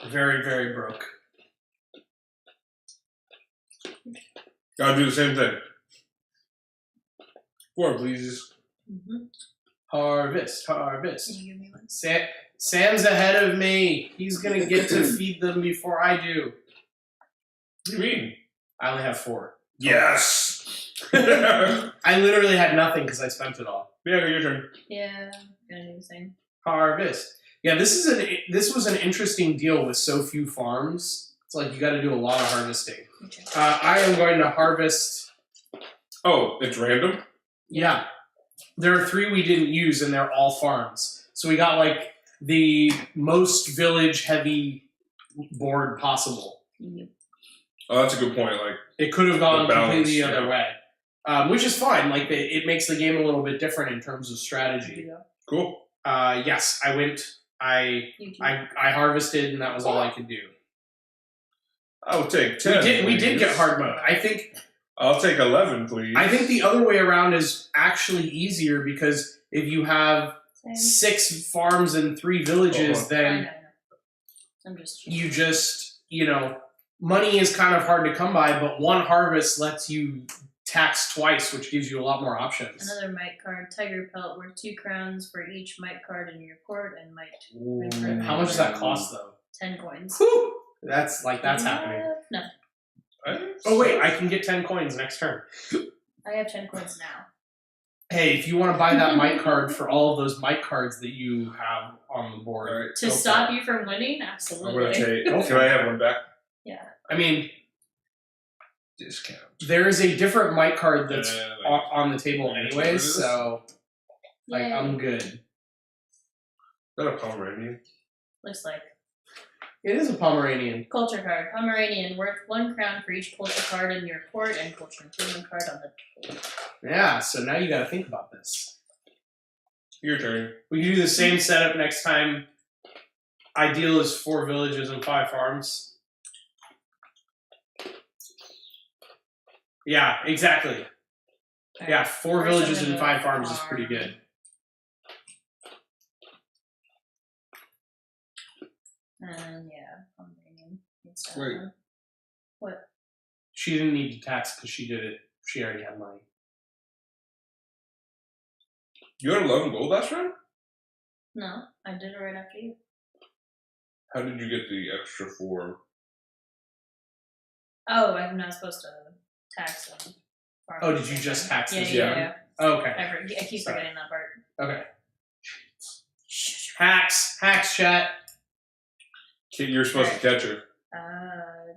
S1: Very, very broke.
S2: Gotta do the same thing. 4, please.
S3: Mm-hmm.
S1: Harvest.
S3: Can you give me one?
S1: Sam's ahead of me. He's going to get to feed them before I do.
S2: What do you mean?
S1: I only have 4.
S2: Yes!
S1: I literally had nothing because I spent it all.
S2: Yeah, your turn.
S3: Yeah, I'm gonna do the same.
S1: Harvest. Yeah, this was an interesting deal with so few farms. It's like you got to do a lot of harvesting.
S3: Okay.
S1: I am going to harvest.
S2: Oh, it's random?
S1: Yeah, there are 3 we didn't use, and they're all farms. So we got like the most village heavy board possible.
S3: Yep.
S2: Oh, that's a good point. Like,
S1: It could have gone
S2: The balance,
S1: completely the other
S2: yeah.
S1: way, which is fine. Like it makes the game a little bit different in terms of
S3: Did
S1: strategy.
S3: you go?
S2: cool.
S1: Yes, I went. I
S3: You too.
S1: I harvested, and that was all I could do.
S2: I'll take 10.
S1: We did
S2: please.
S1: get hard mode. I think
S2: I'll take 11, please.
S1: the other way around is actually easier because if you have
S3: Same.
S1: 6 farms and 3 villages,
S2: Oh,
S3: I
S1: then
S3: know. I'm just.
S1: you just money is kind of hard to come by, but one harvest lets you tax twice, which gives you a lot more options.
S3: Another mite card, tiger pelt, worth 2 crowns for each mite card in your court, and mite
S2: Ooh.
S1: How much does that cost though?
S3: 10 coins.
S1: Whew! That's happening.
S3: No,
S1: Oh wait, I can get 10 coins next turn.
S3: I have 10 coins now.
S1: Hey, if you want to buy that mite card for all of those mite cards that you have on the board,
S2: Alright.
S3: To
S1: go for
S3: stop
S1: it.
S3: you from winning?
S2: I'm
S3: Absolutely.
S2: going to take.
S1: Go for
S2: Can I
S1: it.
S2: have one back?
S3: Yeah.
S1: I mean,
S2: Discount.
S1: there is a different mite card that's
S2: like,
S1: on the table anyways, so like
S3: Yay.
S1: I'm good.
S2: is that a Pomeranian?
S3: Looks like.
S1: It is a Pomeranian.
S3: Culture card. Pomeranian, worth 1 crown for each culture card in your court and culture improvement card on the table.
S1: Yeah, so now you got to think about this.
S2: Your turn.
S1: We can do the same setup next time. Ideal is 4 villages and 5 farms. Yeah, exactly. Yeah, 4
S3: First,
S1: villages
S3: I'm
S1: and
S3: gonna
S1: 5 farms is
S3: farm.
S1: pretty good.
S3: And yeah, Pomeranian. Needs to have
S2: Wait.
S3: one. What?
S1: She didn't need to tax because she did it. She already had money.
S2: You had 11 gold last round?
S3: No, I did it right after you.
S2: How did you get the extra 4?
S3: Oh, I'm not supposed to tax them.
S1: Oh, did you just tax
S3: Yeah,
S1: this?
S3: yeah,
S2: one?
S3: yeah.
S1: Okay.
S3: I keep
S1: Sorry.
S3: forgetting that part.
S1: Okay. Hacks, chat.
S2: You're supposed to catch her.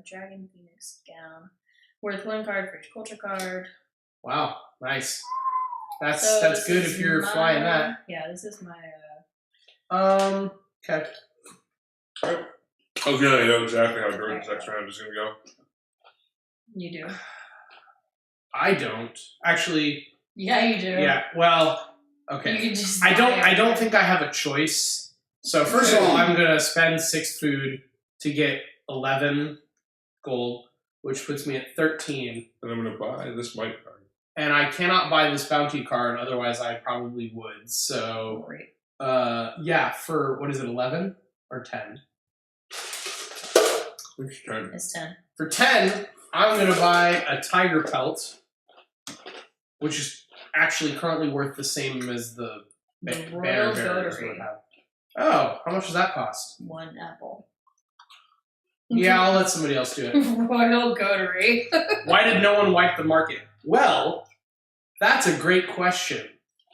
S3: Dragon Phoenix gown. Worth 1 card for each culture card.
S1: Wow, nice. That's
S3: So
S1: that's
S3: this
S1: good
S3: is
S1: if you're
S3: my-
S1: flying that.
S3: Yeah, this is my
S1: Okay.
S2: I was going to know exactly how Jordan's next round is going to go.
S3: you do.
S1: I don't actually.
S3: Yeah, you do.
S1: Yeah. Well,
S3: You
S1: okay.
S3: can just
S1: I don't.
S3: buy
S1: I don't
S3: it.
S1: think I have a choice. So first of all, I'm gonna spend 6 food to get 11 gold, which puts me at 13.
S2: And I'm going to buy this mic card.
S1: And I cannot buy this bounty card, otherwise I probably would. So,
S3: Great.
S1: yeah, for what is it, 11 or 10?
S2: Which turn?
S3: It's 10.
S1: For 10, I'm gonna buy a tiger pelt, which is actually currently worth the same as the
S3: The
S1: banner
S3: Royal
S1: bearers
S3: Goatery.
S1: would have. Oh, how much does that cost?
S3: 1 apple.
S1: Yeah, I'll let somebody else do it.
S3: Royal Goatery.
S1: Why did no one wipe the market? Well, that's a great question.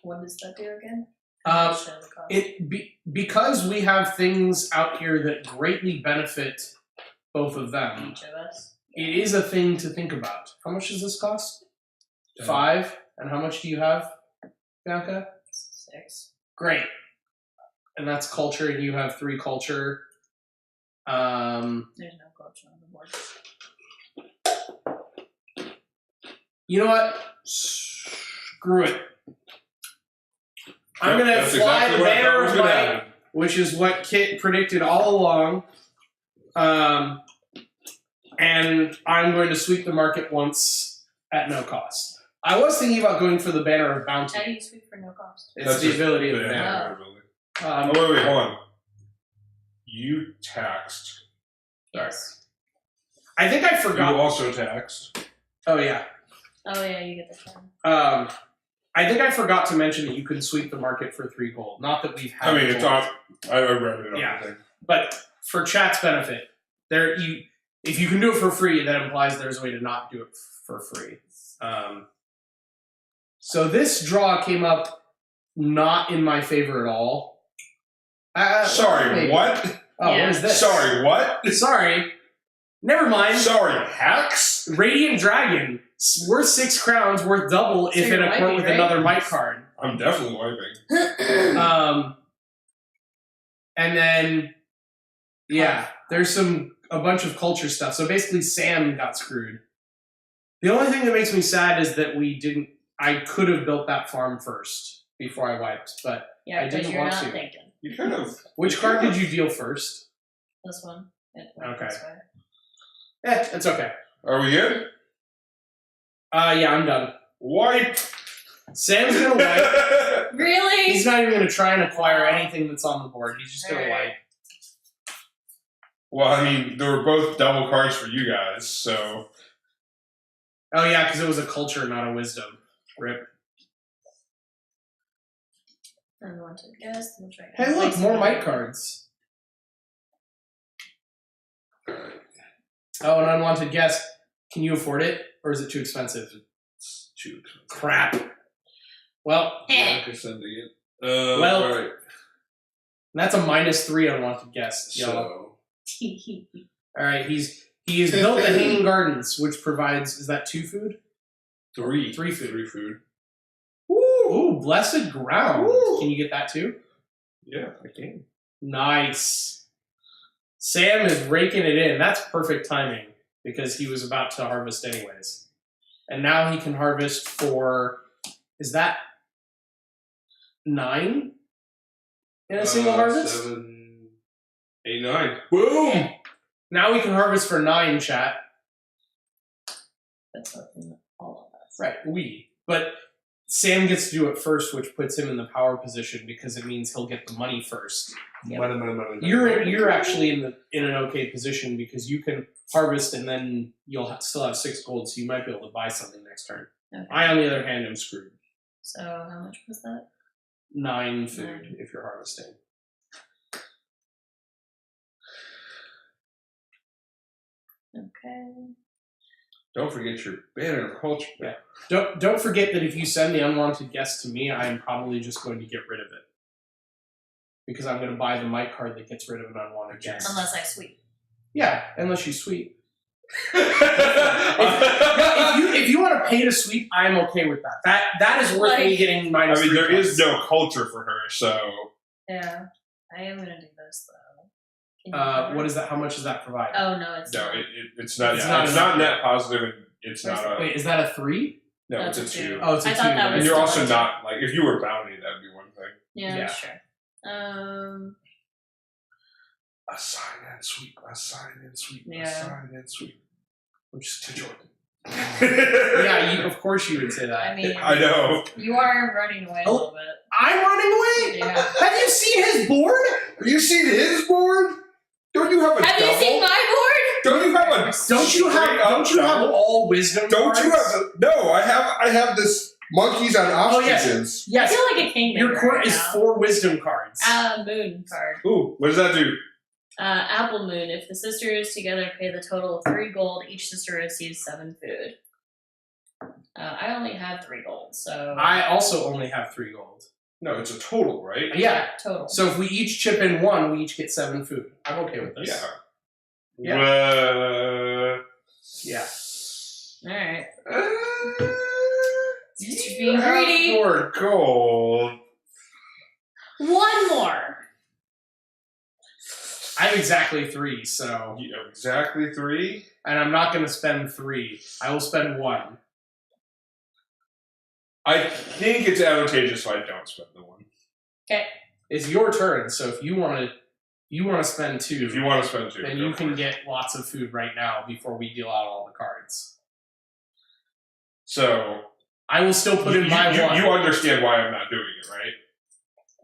S3: What does that do again?
S1: Uh,
S3: Show the cost.
S1: Because we have things out here that greatly benefit both of them.
S3: Each of us.
S1: It is a thing to think about. How much does this cost? 5. And how much do you have, Bianca?
S3: 6.
S1: Great. And that's culture, and you have 3 culture.
S3: There's no culture on the board.
S1: You know what? Screw it. I'm gonna
S2: That's
S1: fly
S2: exactly
S1: the
S2: what I thought
S1: banner
S2: was
S1: of
S2: gonna
S1: light,
S2: happen.
S1: which is what Kit predicted all along. And I'm going to sweep the market once at no cost. I was thinking about going for the Banner of Bounty.
S3: How do you sweep for no cost?
S1: It's the ability of the
S2: banner.
S1: banner.
S2: Wait, hold on. You taxed.
S3: Yes.
S1: I think I
S2: You
S1: forgot.
S2: also taxed.
S1: Oh yeah.
S3: Oh yeah, you get the turn.
S1: I think I forgot to mention that you can sweep the market for 3 gold. Not that we've had.
S2: I mean, it's
S1: gold.
S2: on. I read it on
S1: Yeah.
S2: the thing.
S1: But for chat's benefit, if you can do it for free, that implies there's a way to not do it for free. So this draw came up not in my favor at all.
S2: Sorry,
S1: maybe.
S2: what?
S1: Oh,
S3: Yeah.
S1: what is this?
S2: Sorry, what?
S1: Sorry. Never mind.
S2: Sorry, hacks?
S1: Radiant Dragon. Worth 6 crowns, worth double
S3: So
S1: if in
S3: you're
S1: a court
S3: wiping,
S1: with
S3: right?
S1: another mic card.
S2: I'm definitely wiping.
S1: And then, yeah, there's a bunch of culture stuff. So basically, Sam got screwed. The only thing that makes me sad is that I could have built that farm first before I wiped, but
S3: Yeah,
S1: I
S3: because
S1: didn't
S3: you're
S1: want
S3: not
S1: to.
S3: thinking.
S2: You kind of.
S1: Which card did you deal first?
S3: This one. It went
S1: Okay.
S3: this way.
S1: It's okay.
S2: Are we good?
S1: Yeah, I'm done.
S2: Wipe.
S1: Sam's gonna wipe.
S3: Really?
S1: He's not even gonna try and acquire anything that's on the board. He's just gonna
S3: Alright.
S1: wipe.
S2: Well, I mean, they were both double cards for you guys, so.
S1: Oh yeah, because it was a culture, not a wisdom. Rip.
S3: Unwanted guest. I'm trying to
S1: Hey, look,
S3: fix
S1: more
S3: it.
S1: mic cards. Oh, an unwanted guest. Can you afford it, or is it too expensive?
S2: It's too expensive.
S1: Crap. Well,
S3: Eh.
S2: I'm sending it.
S1: Well,
S2: alright.
S1: that's a -3 unwanted guest, y'all.
S2: So.
S1: All right, he has built the Hanging Gardens, which provides, is that 2 food?
S2: 3
S1: 3 food.
S2: 3 food.
S1: Ooh, Blessed Ground.
S2: Woo.
S1: Can you get that too?
S2: Yeah, I can.
S1: Nice. Sam is raking it in. That's perfect timing because he was about to harvest anyways. And now he can harvest for, is that 9 in a single harvest?
S2: 7, 8, 9.
S1: Boom! Now we can harvest for 9, chat.
S3: That's something all of us.
S1: Right, But Sam gets to do it first, which puts him in the power position because it means he'll get the money first.
S3: Yep.
S2: Money.
S1: You're actually in an okay position because you can harvest and then you'll still have 6 gold, so you might be able to buy something next turn.
S3: Okay.
S1: I, on the other hand, am screwed.
S3: So how much was that?
S1: 9 food if you're harvesting.
S3: Okay.
S2: Don't forget your banner of culture.
S1: Yeah. Don't forget that if you send the unwanted guest to me, I am probably just going to get rid of it. Because I'm going to buy the mic card that gets rid of an unwanted guest.
S3: Unless I sweep.
S1: Yeah, unless you sweep.
S2: I
S1: If you want to pay to sweep, I'm okay with that. That is worth me
S3: Like-
S1: getting -3.
S2: mean, there
S1: points.
S2: is no culture for her, so.
S3: Yeah. I am gonna do this though. Can you
S1: What is that? How much does that provide?
S3: Oh no, it's
S2: No,
S3: not.
S2: it's not.
S1: It's
S2: It's
S1: not
S2: not
S1: enough.
S2: net positive, and it's not a.
S1: Wait, is that a 3?
S2: No,
S3: No,
S2: it's a
S3: it's a
S2: 2.
S3: two.
S1: Oh, it's a
S3: I
S1: 2.
S3: thought that
S1: right?
S2: And
S3: was
S2: you're
S3: the
S2: also
S3: budget.
S2: not like if you were bounty, that'd be one thing.
S3: Yeah,
S1: Yeah.
S3: sure.
S2: Assign and sweep. Assign and sweep.
S3: Yeah.
S2: Assign and sweep.
S1: I'm just
S2: To Jordan.
S1: Yeah, of course you would say that.
S3: I mean,
S2: I know.
S3: you are running away a
S1: Oh.
S3: little bit.
S1: I'm running away?
S3: Yeah.
S1: Have you seen his board?
S2: Have you seen his board? Don't you have a
S3: Have
S2: double?
S3: you seen my
S2: Don't you have a?
S1: Don't you have
S2: double?
S1: all wisdom
S2: Don't you
S1: cards?
S2: have? No, I have this monkeys on
S1: yes.
S2: ostriches.
S3: board? I
S1: Yes,
S3: feel like a king.
S1: your court
S3: right
S1: is
S3: now.
S1: 4 wisdom cards.
S3: Moon card.
S2: Ooh, what does that do?
S3: Apple Moon. If the sisters together pay the total of 3 gold, each sister receives 7 food. I only have 3 gold, so
S1: I also only have 3 gold.
S2: No, it's a total, right?
S1: Yeah.
S3: total.
S1: So if we each chip in 1, we each get 7 food. I'm okay with this.
S2: Yeah.
S1: Yeah. Yeah.
S3: All right.
S2: You
S3: being
S2: have
S3: greedy.
S2: 4 gold.
S3: One more.
S1: I have exactly 3, so...
S2: You have exactly 3.
S1: And I'm not going to spend 3. I will spend 1.
S2: I think it's advantageous if I don't spend the 1.
S3: Okay.
S1: It's your turn, so if you want to spend 2,
S2: If you want to spend 2,
S1: then
S2: go
S1: you
S2: for
S1: can
S2: it.
S1: get lots of food right now before we deal out all the cards.
S2: So
S1: I will still put in my one.
S2: You understand why I'm not doing it, right?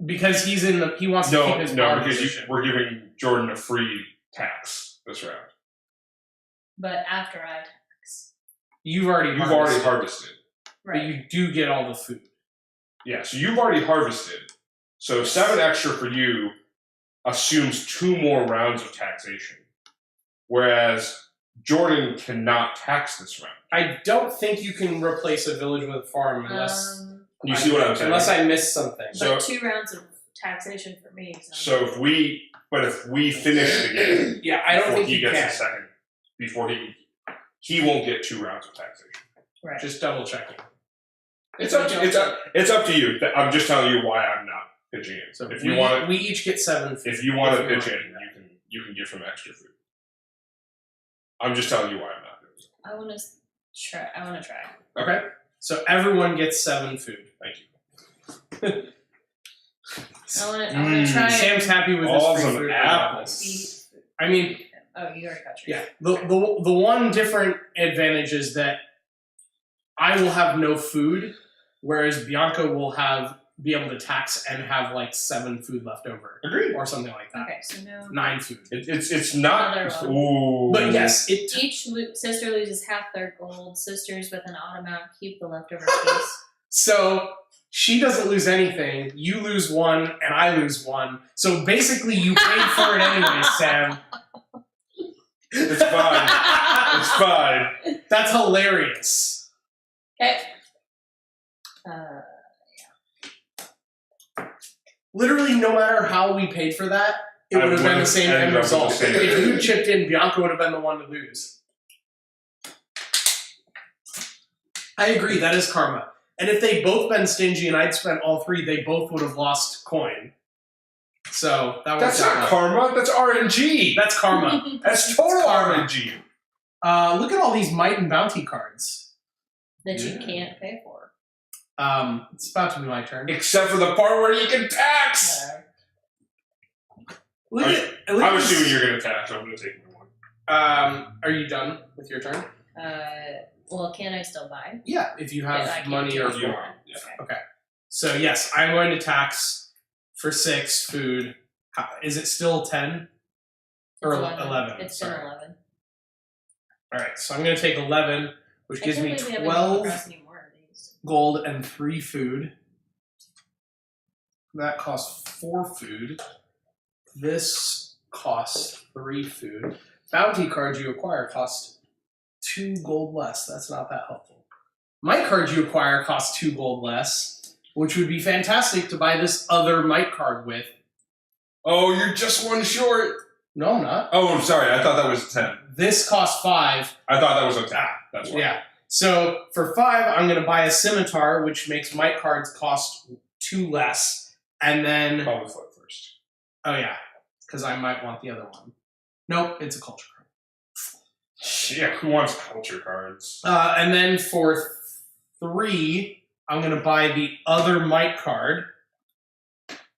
S1: Because he wants to keep his power position.
S2: We're giving Jordan a free tax this round.
S3: But after I tax.
S1: You've already
S2: harvested.
S3: Right.
S1: But you do get all the food.
S2: Yeah, so you've already harvested. So 7 extra for you assumes 2 more rounds of taxation. Whereas Jordan cannot tax this round.
S1: I don't think you can replace a village with a farm unless
S2: you see what I'm saying?
S1: Unless I missed something.
S3: But 2 rounds of taxation for me.
S2: So if we finish the game,
S1: yeah, I don't think
S2: he gets
S1: can.
S2: a second. Before he won't get 2 rounds of taxation.
S3: Right.
S1: Just double checking.
S2: It's up to you. I'm just telling you why I'm not pitching in.
S1: So
S2: if you want,
S1: we each get 7 food.
S2: If you want to pitch in, you can give him extra food. I'm just telling you why I'm not doing it.
S3: I want to try.
S1: Okay. So everyone gets 7 food.
S2: Thank you.
S3: I want to try.
S1: Sam's happy with this free
S2: Awesome
S1: food.
S3: Apples.
S1: I mean,
S3: oh, you already got yours.
S1: yeah. The one different advantage is that I will have no food, whereas Bianca will be able to tax and have like 7 food left over.
S2: Agreed.
S1: Or something like that.
S3: Okay, so no.
S1: 9 food.
S2: It's not.
S3: Another
S2: Ooh.
S1: But yes,
S3: Each sister loses half their gold. Sisters with an odd amount keep the leftover piece.
S1: So she doesn't lose anything. You lose 1, and I lose 1. So basically, you paid for it anyway, Sam.
S2: It's fine. It's fine.
S1: That's hilarious.
S3: Okay.
S1: Literally, no matter how we paid for that, it would have been the same end result. If you chipped in, Bianca would have been the one to lose. I agree, that is karma. And if they'd both been stingy and I'd spent all 3, they both would have lost coin. So
S2: That's not karma. That's RNG.
S1: That's karma.
S2: That's total
S1: karma.
S2: RNG.
S1: Look at all these might and bounty cards
S3: that you can't pay for.
S1: It's about to be my turn.
S2: Except for the part where you can tax. I'm assuming you're going to tax. I'm going to take one.
S1: Are you done with your turn?
S3: Well, can I still buy?
S1: Yeah, if you have money or
S2: you
S1: food. Okay. So yes, I'm going to tax for 6 food. Is it still 10? Or 11?
S3: It's still 11.
S1: Alright, so I'm going to take 11, which gives me 12 gold and 3 food. That costs 4 food. This costs 3 food. Bounty cards you acquire cost 2 gold less. That's not that helpful. Might cards you acquire cost 2 gold less, which would be fantastic to buy this other might card with.
S2: Oh, you're just 1 short.
S1: No, I'm not.
S2: Oh, I'm sorry. I thought that was 10.
S1: This costs 5.
S2: I thought that was a 10. That's why.
S1: Yeah. So for 5, I'm going to buy a scimitar, which makes might cards cost 2 less. And then...
S2: Probably flip first.
S1: Oh, yeah. Because I might want the other one. Nope, it's a culture card.
S2: Yeah, who wants culture cards?
S1: And then for 3, I'm going to buy the other might card,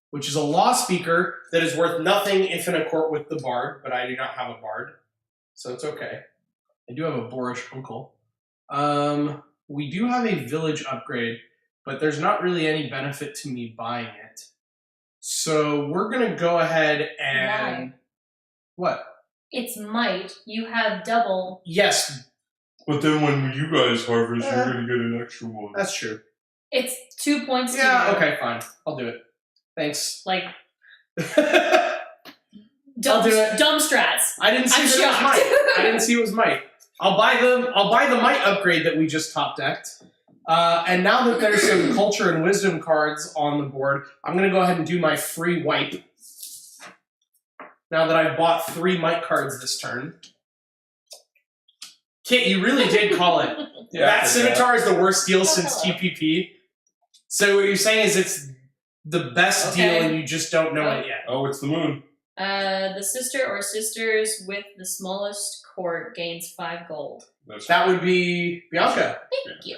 S1: which is a law speaker that is worth nothing if in a court with the bard, but I do not have a bard, so it's okay. I do have a boorish uncle. We do have a village upgrade, but there's not really any benefit to me buying it. So we're going to go ahead and... What?
S3: It's might. You have double.
S1: Yes.
S2: But then when you guys harvest, you're going to get an extra one.
S1: That's true.
S3: It's 2 points to
S1: Yeah,
S3: you.
S1: okay, fine. I'll do it. Thanks.
S3: Like,
S1: I'll do it.
S3: Dumb strats.
S1: I didn't see
S3: I'm
S1: it was
S3: shocked.
S1: might. I didn't see it was might. I'll buy the might upgrade that we just top decked. And now that there's some culture and wisdom cards on the board, I'm going to go ahead and do my free wipe. Now that I've bought 3 might cards this turn. Kit, you really did call it.
S2: Yeah,
S1: that scimitar is the worst deal since TPP. So what you're saying is it's the best deal and you just don't know it yet.
S2: Oh, it's the moon.
S3: The sister or sisters with the smallest court gains 5 gold.
S1: That would be Bianca.
S3: Thank you.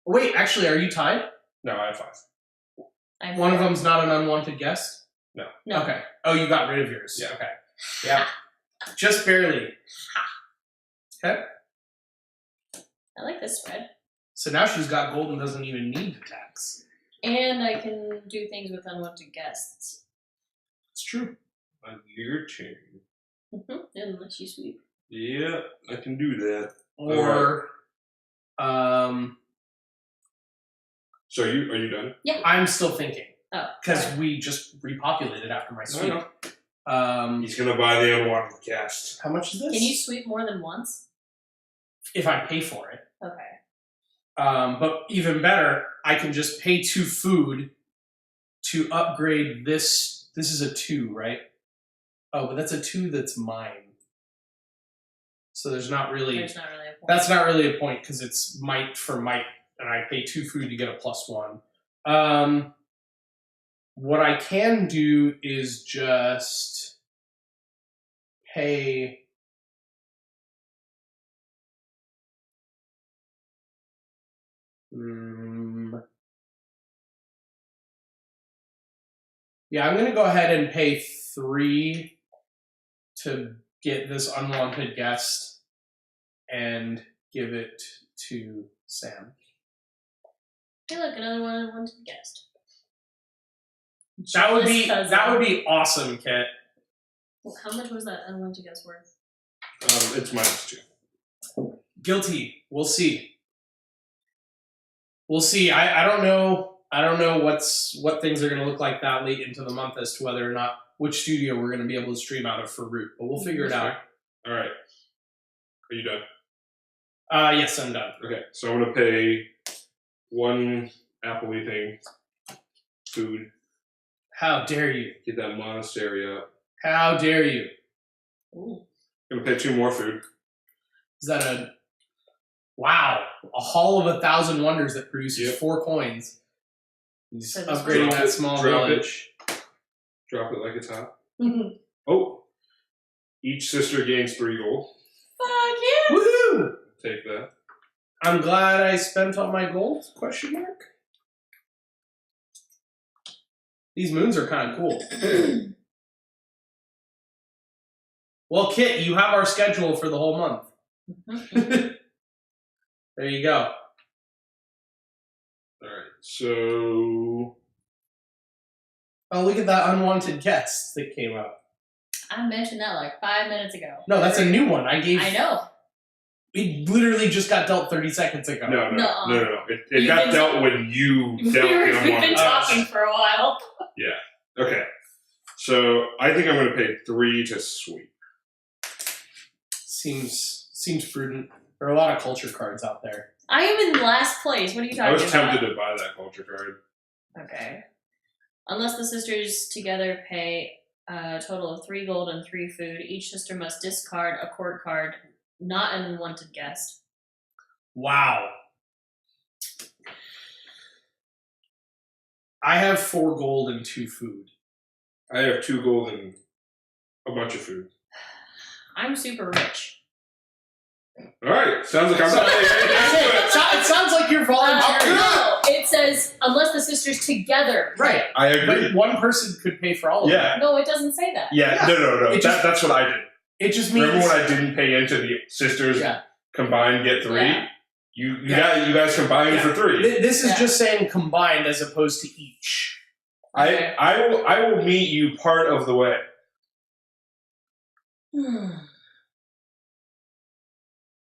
S1: Wait, actually, are you tied?
S2: No, I have 5.
S1: One of them's not an unwanted guest?
S3: No.
S1: Okay. Oh, you got rid of yours.
S2: Yeah.
S1: Okay. Yeah. Just barely. Okay.
S3: I like this spread.
S1: So now she's got gold and doesn't even need to tax.
S3: And I can do things with unwanted guests.
S1: It's true.
S2: On your turn.
S3: Unless you sweep.
S2: Yeah, I can do that.
S1: Or,
S2: So are you done?
S1: I'm still thinking.
S3: Oh.
S1: Because
S3: sorry.
S1: we just repopulated after my sweep.
S2: He's gonna buy the unwanted guest.
S1: How much is this?
S3: Can you sweep more than once?
S1: If I pay for it.
S3: Okay.
S1: But even better, I can just pay 2 food to upgrade this. This is a 2, right? Oh, but that's a 2 that's mine. So there's not really.
S3: There's not really a point.
S1: That's not really a point because it's might for might, and I pay 2 food to get a +1. What I can do is just pay. Yeah, I'm going to go ahead and pay 3 to get this unwanted guest and give it to Sam.
S3: Hey, look, another one unwanted guest.
S1: That would
S3: Jealous cousin.
S1: be awesome, Kit.
S3: How much was that unwanted guest worth?
S2: It's -2.
S1: Guilty. We'll see. We'll see. I don't know. I don't know what things are going to look like that late into the month as to whether or not which studio we're going to be able to stream out of for Root, but we'll figure it out.
S2: All right. Are you done?
S1: Yes, I'm done.
S2: Okay, so I'm gonna pay 1 appley thing, food,
S1: How dare you?
S2: get that monastery up.
S1: How dare you?
S3: Ooh.
S2: Gonna pay 2 more food.
S1: Is that a hall of 1,000 wonders that produces
S2: Yep.
S1: 4 coins? He's
S3: So this
S1: upgrading
S2: Drop
S1: that
S2: it,
S1: small
S2: drop it.
S1: village.
S2: Drop it like it's hot. Oh, each sister gains 3 gold.
S3: Fuck yeah!
S1: Woohoo!
S2: Take that.
S1: I'm glad I spent all my gold? Question mark. These moons are kind of cool. Well, Kit, you have our schedule for the whole month. There you go.
S2: All right, so
S1: Oh, look at that unwanted guest that came up.
S3: I mentioned that like 5 minutes ago.
S1: No, that's a new one.
S3: I know.
S1: It literally just got dealt 30 seconds ago.
S2: no. It
S3: You've
S2: got
S3: been-
S2: dealt when you dealt the
S3: We've been
S2: unwanted
S3: talking
S2: guest.
S3: for a while.
S2: Okay, so I think I'm gonna pay 3 to sweep.
S1: Seems prudent. There are a lot of culture cards out there.
S3: I am in last place. What are you talking
S2: I was
S3: about?
S2: tempted to buy that culture card.
S3: Okay. Unless the sisters together pay a total of 3 gold and 3 food, each sister must discard a court card, not an unwanted guest.
S1: Wow. I have 4 gold and 2 food.
S2: I have 2 gold and a bunch of food.
S3: I'm super rich.
S2: All right, sounds like I'm
S1: So-
S2: not paying anything to it.
S1: It sounds like you're volunteering.
S3: No, it says unless the sisters together.
S1: Right.
S2: I agree.
S1: But one person could pay for all of
S2: Yeah.
S1: it.
S3: No, it doesn't say that.
S2: Yeah, no.
S1: It just-
S2: That's what I did.
S1: It just means
S2: Remember when I didn't pay into the sisters
S1: Yeah.
S2: combined get 3?
S3: Yeah.
S2: You guys combined
S1: Yeah.
S2: for 3.
S1: This is
S3: Yeah.
S1: just saying combined as opposed to each.
S3: Okay.
S2: I will meet you part of the way.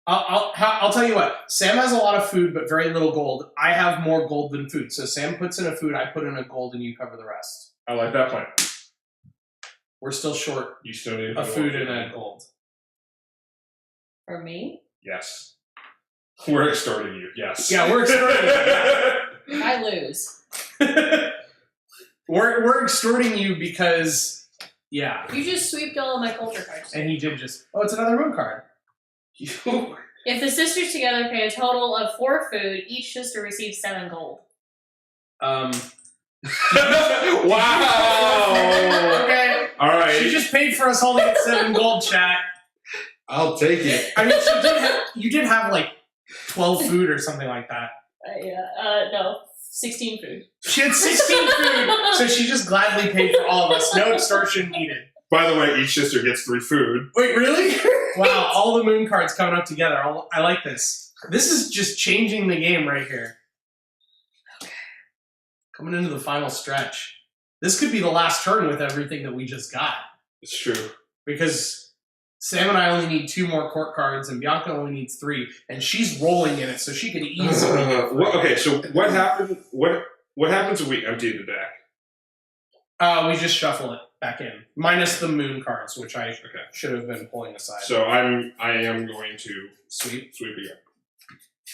S1: I'll tell you what. Sam has a lot of food, but very little gold. I have more gold than food. So Sam puts in a food, I put in a gold, and you cover the rest.
S2: I like that plan.
S1: We're still short
S2: You still need
S1: a food and a gold.
S3: For me?
S2: Yes. We're extorting you. Yes.
S1: Yeah, we're extorting you.
S3: I lose.
S1: We're extorting you because, yeah.
S3: You just sweeped all of my culture cards.
S1: And he did just. Oh, it's another moon card.
S3: If the sisters together pay a total of 4 food, each sister receives 7 gold.
S2: Wow.
S1: Okay.
S2: All right.
S1: She just paid for us all to get 7 gold, chat.
S2: I'll take it.
S1: I mean, you did have like 12 food or something like that.
S3: No, 16 food.
S1: She had 16 food, so she just gladly paid for all of us. No extortion needed.
S2: By the way, each sister gets 3 food.
S1: Wait, really? Wow, all the moon cards coming up together. I like this. This is just changing the game right here. Okay. Coming into the final stretch. This could be the last turn with everything that we just got.
S2: It's true.
S1: Because Sam and I only need 2 more court cards, and Bianca only needs 3, and she's rolling in it, so she could easily.
S2: Okay, so what happened? What happens if we empty the deck?
S1: We just shuffle it back in, minus the moon cards, which I should have been pulling aside.
S2: So I am going to sweep again.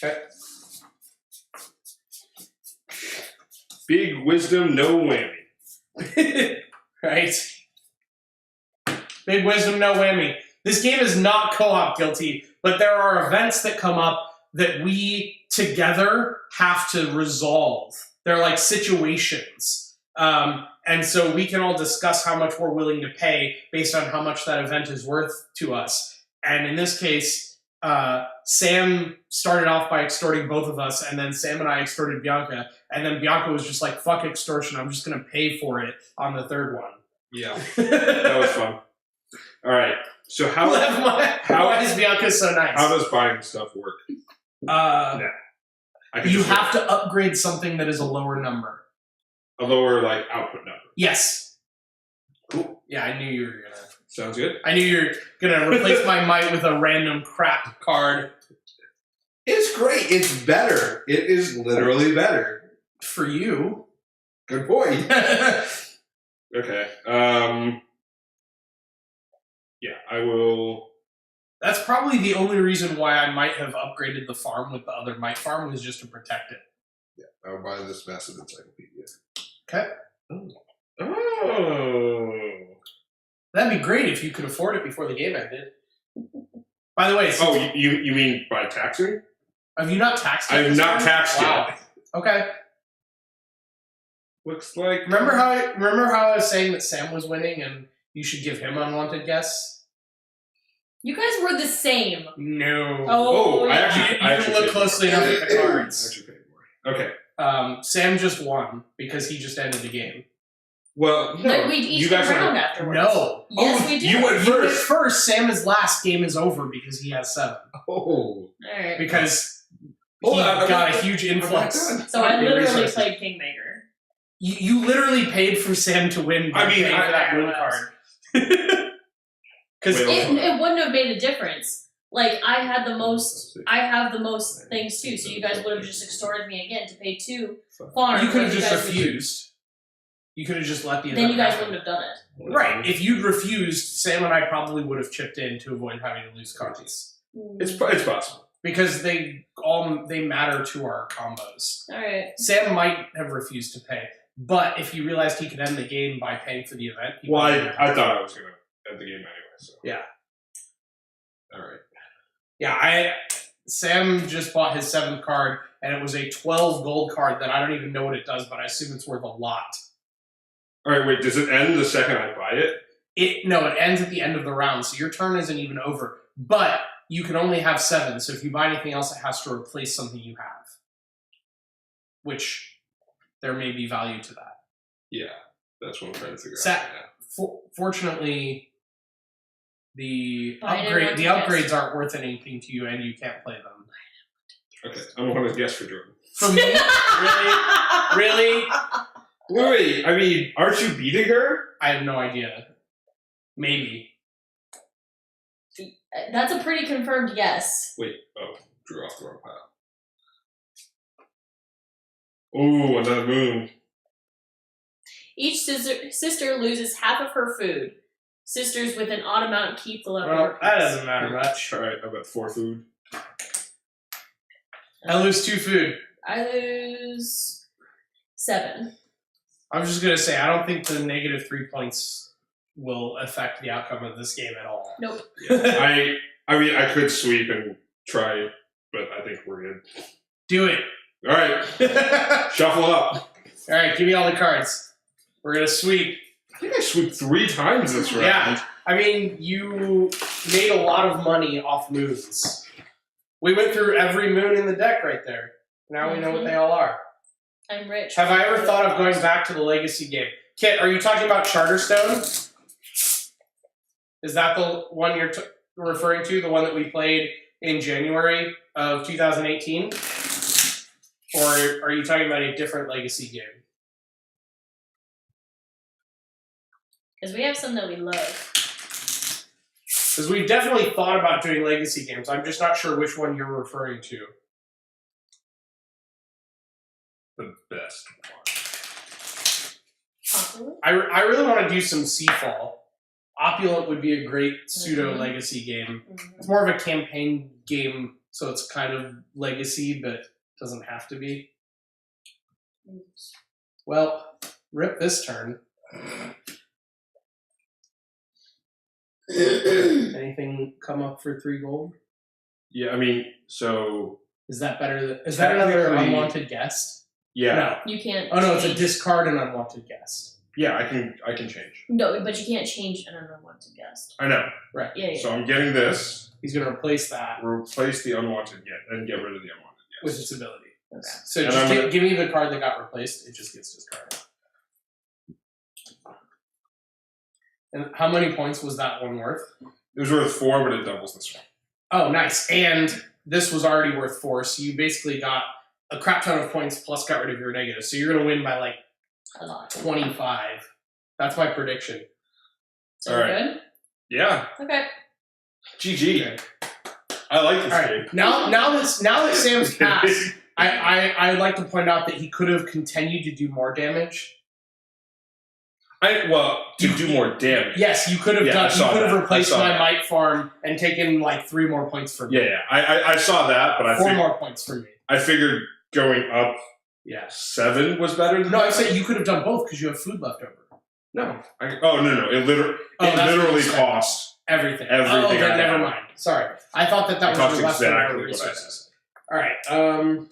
S1: Okay.
S2: Big wisdom, no whammy.
S1: Right. Big wisdom, no whammy. This game is not co-op guilty, but there are events that come up that we together have to resolve. They're like situations. And so we can all discuss how much we're willing to pay based on how much that event is worth to us. And in this case, Sam started off by extorting both of us, and then Sam and I extorted Bianca, and then Bianca was just like, fuck extortion, I'm just going to pay for it on the third one.
S2: Yeah, that was fun. All right, so
S1: why is Bianca so nice?
S2: How does buying stuff work?
S1: You have to upgrade something that is a lower number.
S2: A lower, like, output number.
S1: Yes.
S2: Cool.
S1: Yeah, I knew you were going to.
S2: Sounds good.
S1: I knew you were going to replace my might with a random crap card.
S4: It's great. It's better. It is literally better.
S1: For you.
S4: Good point.
S2: Okay. Yeah, I will...
S1: That's probably the only reason why I might have upgraded the farm with the other might farm, was just to protect it.
S4: Yeah, I'll buy this massive encyclopedia.
S1: Okay.
S2: Oh.
S1: That'd be great if you could afford it before the game ended. By the way...
S2: Oh, you mean by taxing?
S1: Have you not taxed it?
S2: I have not taxed
S1: wow.
S2: yet.
S1: Okay.
S2: Looks like...
S1: Remember how I was saying that Sam was winning and you should give him unwanted guests?
S3: You guys were the same.
S1: No.
S3: Oh,
S2: I
S3: yeah.
S2: actually...
S1: You didn't look closely enough at the
S2: I
S1: cards.
S2: actually paid more. Okay.
S1: Sam just won because he just ended the game.
S2: Well, no.
S3: Like we each
S2: you
S3: went
S2: guys
S3: around
S2: were...
S3: afterwards.
S1: No.
S3: Yes, we did.
S2: You went
S1: He went
S2: first.
S1: first. Sam is last. Game is over because he has 7.
S4: Oh.
S3: Alright.
S1: Because
S4: Hold
S1: he
S4: on, I'm
S1: got
S4: not
S1: a huge
S4: I'm not
S1: influx.
S4: done.
S3: So I literally
S1: Resources.
S3: played Kingmaker.
S1: You literally paid for Sam to win by
S2: I mean,
S1: paying for that moon card. Because
S2: Wait,
S3: It wouldn't have made a difference. Like I had the most. I have the most things too. So you guys would have just extorted me again to pay 2 farms.
S1: you could have
S3: like
S1: just
S3: guys would-
S1: refused. You could have just let the event
S3: Then you guys
S1: happen.
S3: wouldn't have done it.
S1: Right. If you'd refused, Sam and I probably would have chipped in to avoid having to lose cards.
S2: It's possible.
S1: Because they matter to our combos.
S3: Alright.
S1: Sam might have refused to pay, but if he realized he could end the game by paying for the event, he
S2: Well,
S1: probably would.
S2: I thought I was going to end the game anyway, so...
S1: Yeah.
S2: All right.
S1: Yeah, Sam just bought his 7th card, and it was a 12 gold card that I don't even know what it does, but I assume it's worth a lot.
S2: All right, wait, does it end the second I buy it?
S1: No, it ends at the end of the round, so your turn isn't even over. But you can only have 7, so if you buy anything else, it has to replace something you have. Which, there may be value to that.
S2: Yeah, that's what I'm trying to figure
S1: Sa-
S2: out. Yeah.
S1: Fortunately, the
S3: I didn't want to
S1: upgrades
S3: guess.
S1: aren't worth anything to you, and you can't play them.
S2: Okay, I'm going to guess for Jordan.
S1: For me? Really?
S2: Wait, I mean, aren't you beating her?
S1: I have no idea. Maybe.
S3: That's a pretty confirmed yes.
S2: Wait, drew off the wrong pile. Ooh, another moon.
S3: Each sister loses half of her food. Sisters with an odd amount keep the leftover.
S1: Well, that doesn't matter much.
S2: All right, I've got 4 food.
S1: I lose 2 food.
S3: I lose 7.
S1: I'm just gonna say I don't think the negative 3 points will affect the outcome of this game at all.
S3: Nope.
S2: I mean, I could sweep and try, but I think we're good.
S1: Do it.
S2: All right, shuffle up.
S1: All right, give me all the cards. We're gonna sweep.
S2: I think I sweeped 3 times this round.
S1: Yeah. I mean, you made a lot of money off moons. We went through every moon in the deck right there. Now we know what they all are.
S3: I'm rich.
S1: Have I ever thought of going back to the Legacy game? Kit, are you talking about Charterstone? Is that the one you're referring to? The one that we played in January of 2018? Or are you talking about a different Legacy game?
S3: Because we have some that we love.
S1: Because we've definitely thought about doing Legacy games. I'm just not sure which one you're referring to.
S2: The best one.
S1: I really want to do some Seafall. Opulent would be a great pseudo-Legacy game. It's more of a campaign game, so it's kind of Legacy, but doesn't have to be. Well, rip this turn. Anything come up for 3 gold?
S2: Yeah, I mean, so
S1: Is that better? Is that another
S2: Technically-
S1: unwanted guest?
S2: yeah,
S1: No.
S3: You can't.
S1: Oh no, it's a
S3: change-
S1: discard an unwanted guest.
S2: yeah, I can change.
S3: No, but you can't change an unwanted guest.
S2: I know.
S3: Yeah.
S2: So I'm getting this.
S1: He's going to replace that
S2: Replace the unwanted get and get rid of the unwanted
S1: with
S2: guest.
S1: its ability.
S3: Okay.
S1: So
S2: And
S1: just
S2: I'm gonna-
S1: give me the card that got replaced. It just gets discarded. And how many points was that one worth?
S2: It was worth 4, but it doubles this one.
S1: Oh, nice. And this was already worth 4, so you basically got a crap ton of points plus got rid of your negative. So you're going to win by like
S3: A lot.
S1: 25. That's my prediction.
S3: So
S2: All
S3: we're
S2: right.
S3: good?
S2: Yeah,
S3: Okay.
S2: GG.
S1: Okay.
S2: I like this
S1: All
S2: game.
S1: right. Now that Sam's passed, I'd like to point out that he could have continued to do more damage.
S2: To do more damage.
S1: Yes, you could have
S2: Yeah, I
S1: done. You
S2: saw
S1: could have
S2: that.
S1: replaced
S2: I saw
S1: my
S2: that.
S1: mite farm and taken like 3 more points from me.
S2: Yeah. I saw that, but
S1: 4 more points from me.
S2: I figured going up
S1: Yeah.
S2: 7 was better than
S1: No, I
S2: that.
S1: said you could have done both because you have food left over.
S2: No. No. It literally,
S1: Oh, that's what
S2: literally
S1: you said.
S2: cost.
S1: Everything.
S2: Everything
S1: Oh,
S2: I
S1: then
S2: had.
S1: never mind. Sorry, I thought that
S2: It
S1: was
S2: cost
S1: your leftover
S2: exactly what I
S1: resources. All right.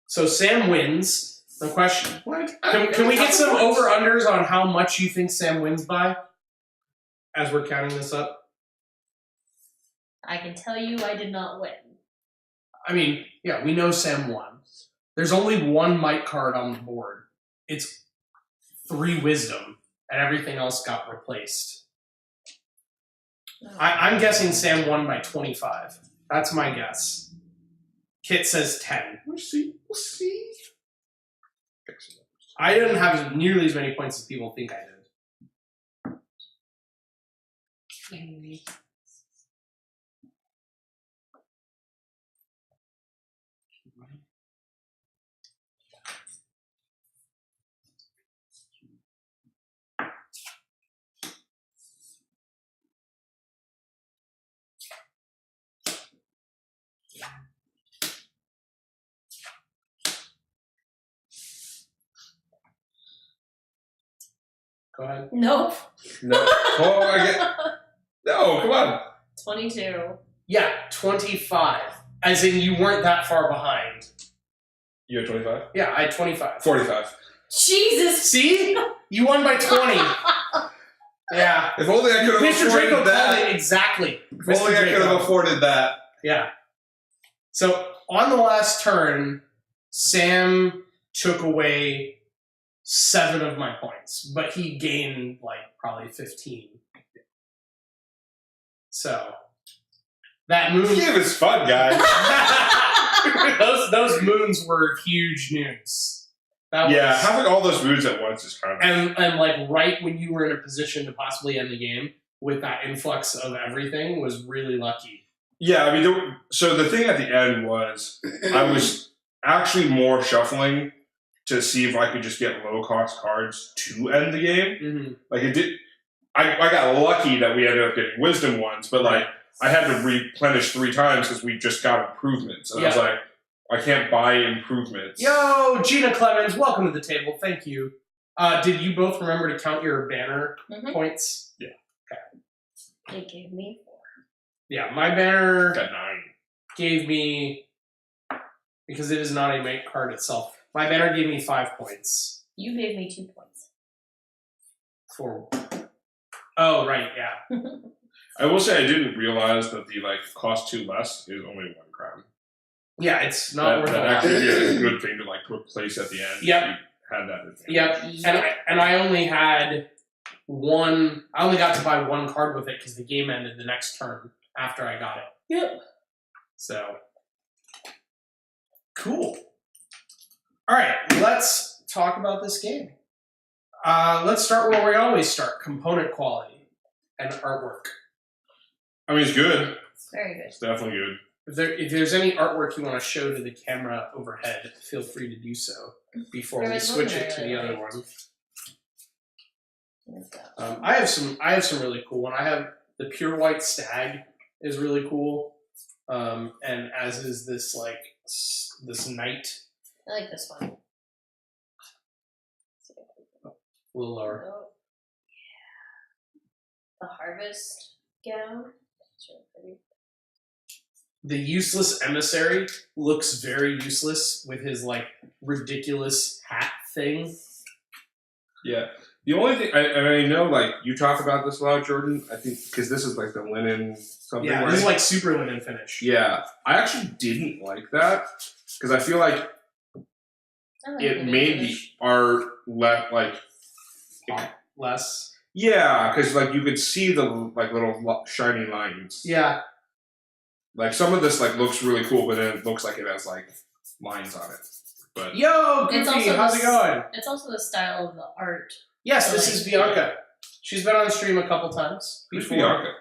S1: So Sam wins. The question:
S4: What?
S1: Can we get some over unders on how much you think Sam wins by? As we're counting this up.
S3: I can tell you I did not win.
S1: I mean, yeah, we know Sam won. There's only 1 might card on the board. It's 3 wisdom, and everything else got replaced. I'm guessing Sam won by 25. That's my guess. Kit says 10.
S2: We'll see.
S1: I didn't have nearly as many points as people think I did. Go ahead.
S3: Nope.
S2: No. No, come on.
S3: 22.
S1: Yeah, 25. As in, you weren't that far behind.
S2: You had 25?
S1: Yeah, I had 25.
S2: 45.
S3: Jesus!
S1: See? You won by 20. Yeah.
S4: If only I could have
S1: Mr. Draco
S4: afforded
S1: called
S4: that.
S1: it exactly.
S4: If only I could have afforded that.
S1: Yeah. So on the last turn, Sam took away 7 of my points, but he gained like probably 15. So that moon,
S2: This game is fun, guys.
S1: those moons were huge news. That
S2: Yeah,
S1: was,
S2: having all those moves at once is kind of...
S1: and like right when you were in a position to possibly end the game with that influx of everything was really lucky.
S2: Yeah, I mean, so the thing at the end was I was actually more shuffling to see if I could just get low-cost cards to end the game.
S1: Mm-hmm.
S2: Like, it did... I got lucky that we ended up getting wisdom ones, but, like, I had to replenish 3 times because we just got improvements. And I was
S1: Yeah.
S2: like, I can't buy improvements.
S1: Yo, Gina Clemens, welcome to the table. Thank you. Did you both remember to count your banner points?
S2: Yeah.
S3: It gave me 4.
S1: Yeah, my banner
S2: Got 9.
S1: gave me, because it is not a mate card itself, my banner gave me 5 points.
S3: You gave me 2 points.
S1: For oh, right, yeah.
S2: I will say I didn't realize that the, like, cost 2 less is only 1 crown.
S1: Yeah, it's not worth
S2: That
S1: a lot.
S2: actually is a good thing to, like, replace at the end.
S1: Yep.
S2: If you had that advantage.
S1: Yep. And I only had I only got to buy 1 card with it because the game ended the next turn after I got it.
S3: Yep.
S1: So, cool. All right, let's talk about this game. Let's start where we always start: component quality and artwork.
S2: I mean, it's good.
S3: It's very good.
S2: It's definitely good.
S1: If there's any artwork you want to show to the camera overhead, feel free to do so before
S3: There
S1: we
S3: was
S1: switch
S3: one
S1: it to the
S3: that I
S1: other
S3: liked.
S1: one.
S3: Where's that?
S1: I have some really cool one. I have the pure white stag is really cool, and as is this this knight.
S3: I like this one.
S1: A little lower.
S3: Oh, yeah. The harvest gown. It's really pretty.
S1: The useless emissary looks very useless with his like ridiculous hat thing.
S2: Yeah. The only thing I know, like you talk about this a lot, Jordan. I think because this is like the linen something.
S1: Yeah,
S2: right?
S1: this is like super linen finish.
S2: Yeah, I actually didn't like that because I feel like
S3: I like
S2: it
S3: the
S2: made the
S3: finish.
S2: art like
S1: Less.
S2: yeah, because like you could see the like little shiny lines.
S1: Yeah.
S2: Like some of this like looks really cool, but then it looks like it has like lines on it. But
S1: Yo,
S3: It's
S1: Goofy,
S3: also
S1: how's
S3: this-
S1: it going?
S3: It's also the style of the art.
S1: Yes,
S3: So,
S1: this
S3: like-
S1: is Bianca. She's been on stream a couple times
S2: who's
S1: before.
S2: Bianca?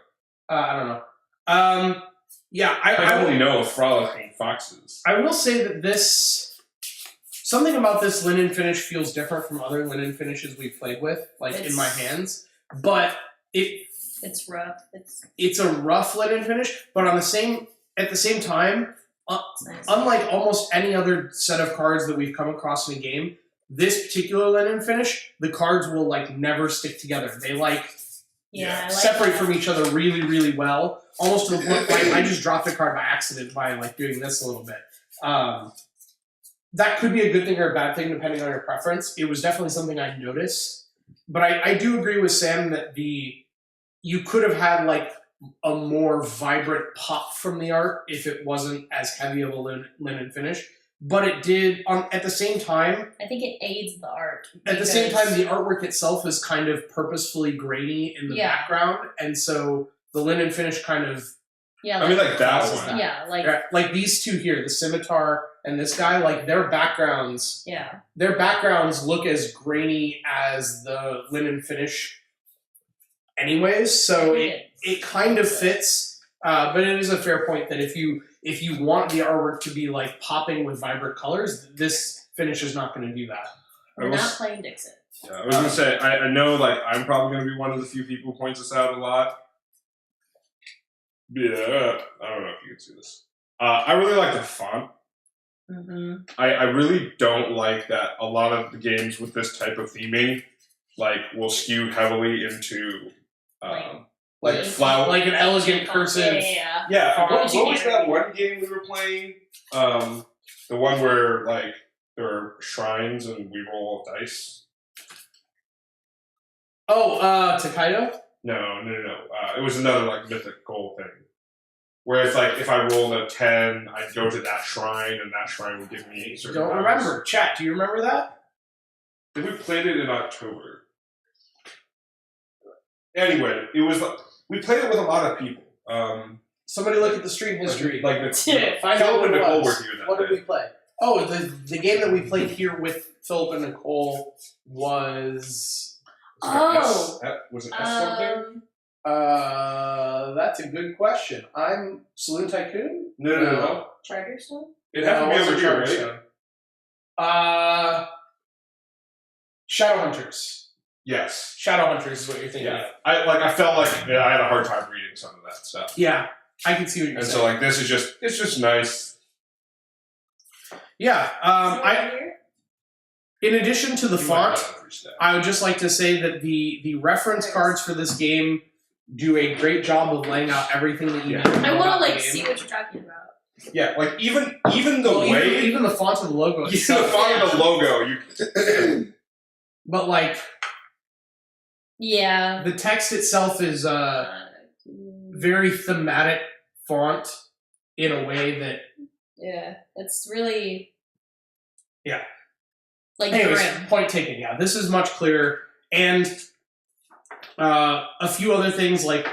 S1: I don't know. Yeah,
S2: I only know of frolicking foxes.
S1: I will say that something about this linen finish feels different from other linen finishes we've played with, like in my hands. But
S3: It's rough.
S1: it's a rough linen finish, but at the same time,
S3: It's nice.
S1: unlike almost any other set of cards that we've come across in a game, this particular linen finish, the cards will like never stick together. They
S3: yeah, I like
S1: separate
S3: that.
S1: from each other really, really well. Almost to the point like I just dropped a card by accident by like doing this a little bit. That could be a good thing or a bad thing depending on your preference. It was definitely something I noticed. But I do agree with Sam that you could have had like a more vibrant pop from the art if it wasn't as heavy of a linen finish. But it did, at the same time,
S3: I think it aids the art.
S1: at the same
S3: because-
S1: time, the artwork itself is kind of purposefully grainy in the
S3: Yeah.
S1: background. And so the linen finish kind of,
S3: yeah,
S2: I mean, like that
S1: causes
S2: one.
S1: that.
S3: yeah,
S1: like these two here, the scimitar and this guy, like their backgrounds look as grainy as the linen finish anyways. So it kind of fits, but it is a fair point that if you want the artwork to be like popping with vibrant colors, this finish is not going to do that.
S3: We're
S2: I was-
S3: not playing Dixit.
S2: Yeah, I was gonna say I know like I'm probably gonna be one of the few people who points this out a lot. Yeah, I don't know if you can see this. I really like the font.
S3: Mm-hmm.
S2: I really don't like that a lot of the games with this type of theming like will skew heavily into like flower.
S1: Like an elegant cursive.
S3: Yeah.
S2: Yeah, what
S3: Font.
S2: was that one game we were playing? The one where like there are shrines and we roll dice.
S1: Oh, Takedo?
S2: No. It was another like mythical thing. Where it's like if I rolled a 10, I'd go to that shrine and that shrine would give me certain
S1: Don't
S2: powers.
S1: remember. Chat, do you remember that?
S2: I think we played it in October. Anyway, it was we played it with a lot of people.
S1: Somebody look at the stream history.
S2: Like
S1: Find out
S2: Philip
S1: what
S2: and
S1: it
S2: Nicole
S1: was.
S2: were here that
S1: What did
S2: day.
S1: we play? Oh, the game that we played here with Philip and Nicole was...
S2: Was it S something?
S1: That's a good question. I'm Saloon Tycoon?
S2: No.
S3: Charterstone?
S2: It had to be
S1: wasn't
S2: over here, right?
S1: Charterstone. Shadowhunters.
S2: Yes.
S1: Shadowhunters is what you're thinking
S2: Yeah.
S1: of.
S2: I felt like I had a hard time reading some of that stuff.
S1: Yeah, I can see what you're
S2: And
S1: saying.
S2: so like this is it's just nice.
S1: Yeah,
S3: Here?
S1: in addition to the
S2: You might
S1: font,
S2: not have reached that.
S1: I would just like to say that the reference cards for this game do a great job of laying out everything that you
S2: Yeah.
S1: need to know
S3: I want
S1: about
S3: to
S1: the
S3: like
S1: game.
S3: see what you're talking about.
S2: Yeah, like even the
S1: Well,
S2: way
S1: even the font of the logo
S2: even the
S1: itself.
S2: font of the logo, you
S1: But like
S3: Yeah.
S1: the text itself is very thematic font in a way that
S3: Yeah, it's really.
S1: Yeah.
S3: Like
S1: anyways,
S3: grim.
S1: point taken. Yeah, this is much clearer. And a few other things like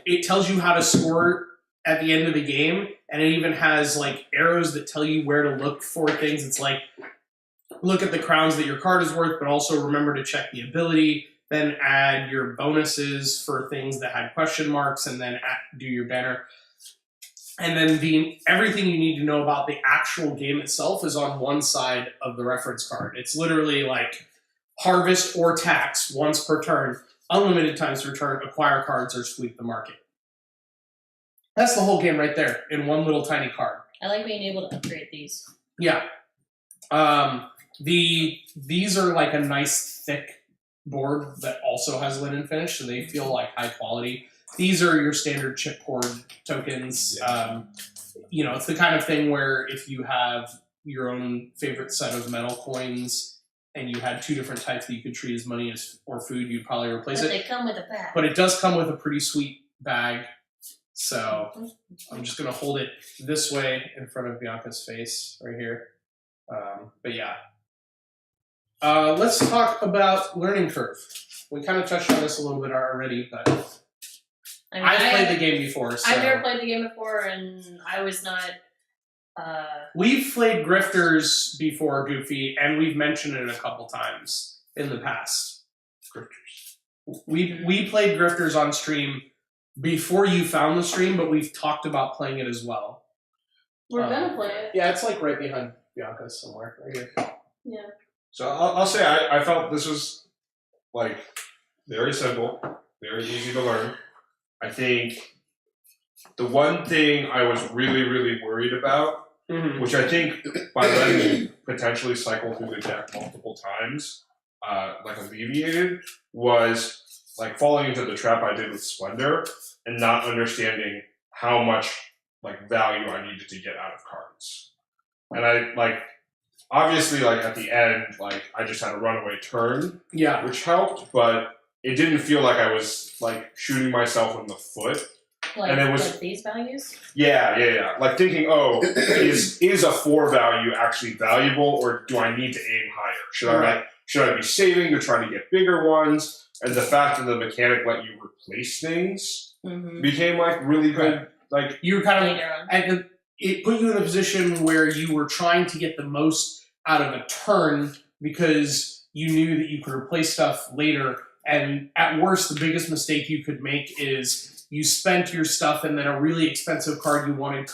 S1: it tells you how to score at the end of the game, and it even has like arrows that tell you where to look for things. It's like, look at the crowns that your card is worth, but also remember to check the ability, then add your bonuses for things that had question marks, and then do your banner. And then everything you need to know about the actual game itself is on one side of the reference card. It's literally like harvest or tax once per turn, unlimited times per turn, acquire cards, or sweep the market. That's the whole game right there in one little tiny card.
S3: I like being able to upgrade these.
S1: Yeah. These are like a nice thick board that also has linen finish, so they feel like high quality. These are your standard chipboard tokens. It's the kind of thing where if you have your own favorite set of metal coins and you had 2 different types that you could treat as money or food, you'd probably replace
S3: But
S1: it.
S3: they come with a bag.
S1: But it does come with a pretty sweet bag. So I'm just going to hold it this way in front of Bianca's face right here. But yeah. Let's talk about learning curve. We kind of touched on this a little bit already, but I've played the game before. So.
S3: I've never played the game before, and I was not...
S1: We've played Grifters before, Goofy, and we've mentioned it a couple times in the past. Grifters. We played Grifters on stream before you found the stream, but we've talked about playing it as well.
S3: We're gonna play it.
S1: Yeah, it's like right behind Bianca somewhere. Right here.
S3: Yeah.
S2: So I'll say I felt this was like very simple, very easy to learn. I think the one thing I was really, really worried about, which I think by letting me potentially cycle through the deck multiple times, like alleviated, was like falling into the trap I did with Splendor and not understanding how much like value I needed to get out of cards. And I like obviously like at the end, like I just had a runaway turn, which helped, but it didn't feel like I was like shooting myself in the foot.
S3: Like,
S2: and it was
S3: like these values?
S2: Yeah. Like thinking, is a 4 value actually valuable, or do I need to aim higher? Should I be saving to try to get bigger ones? And the fact that the mechanic let you replace things became like really good. Like
S1: you were kind of it put you in a position where you were trying to get the most out of a turn because you knew that you could replace stuff later. And at worst, the biggest mistake you could make is you spent your stuff and then a really expensive card you wanted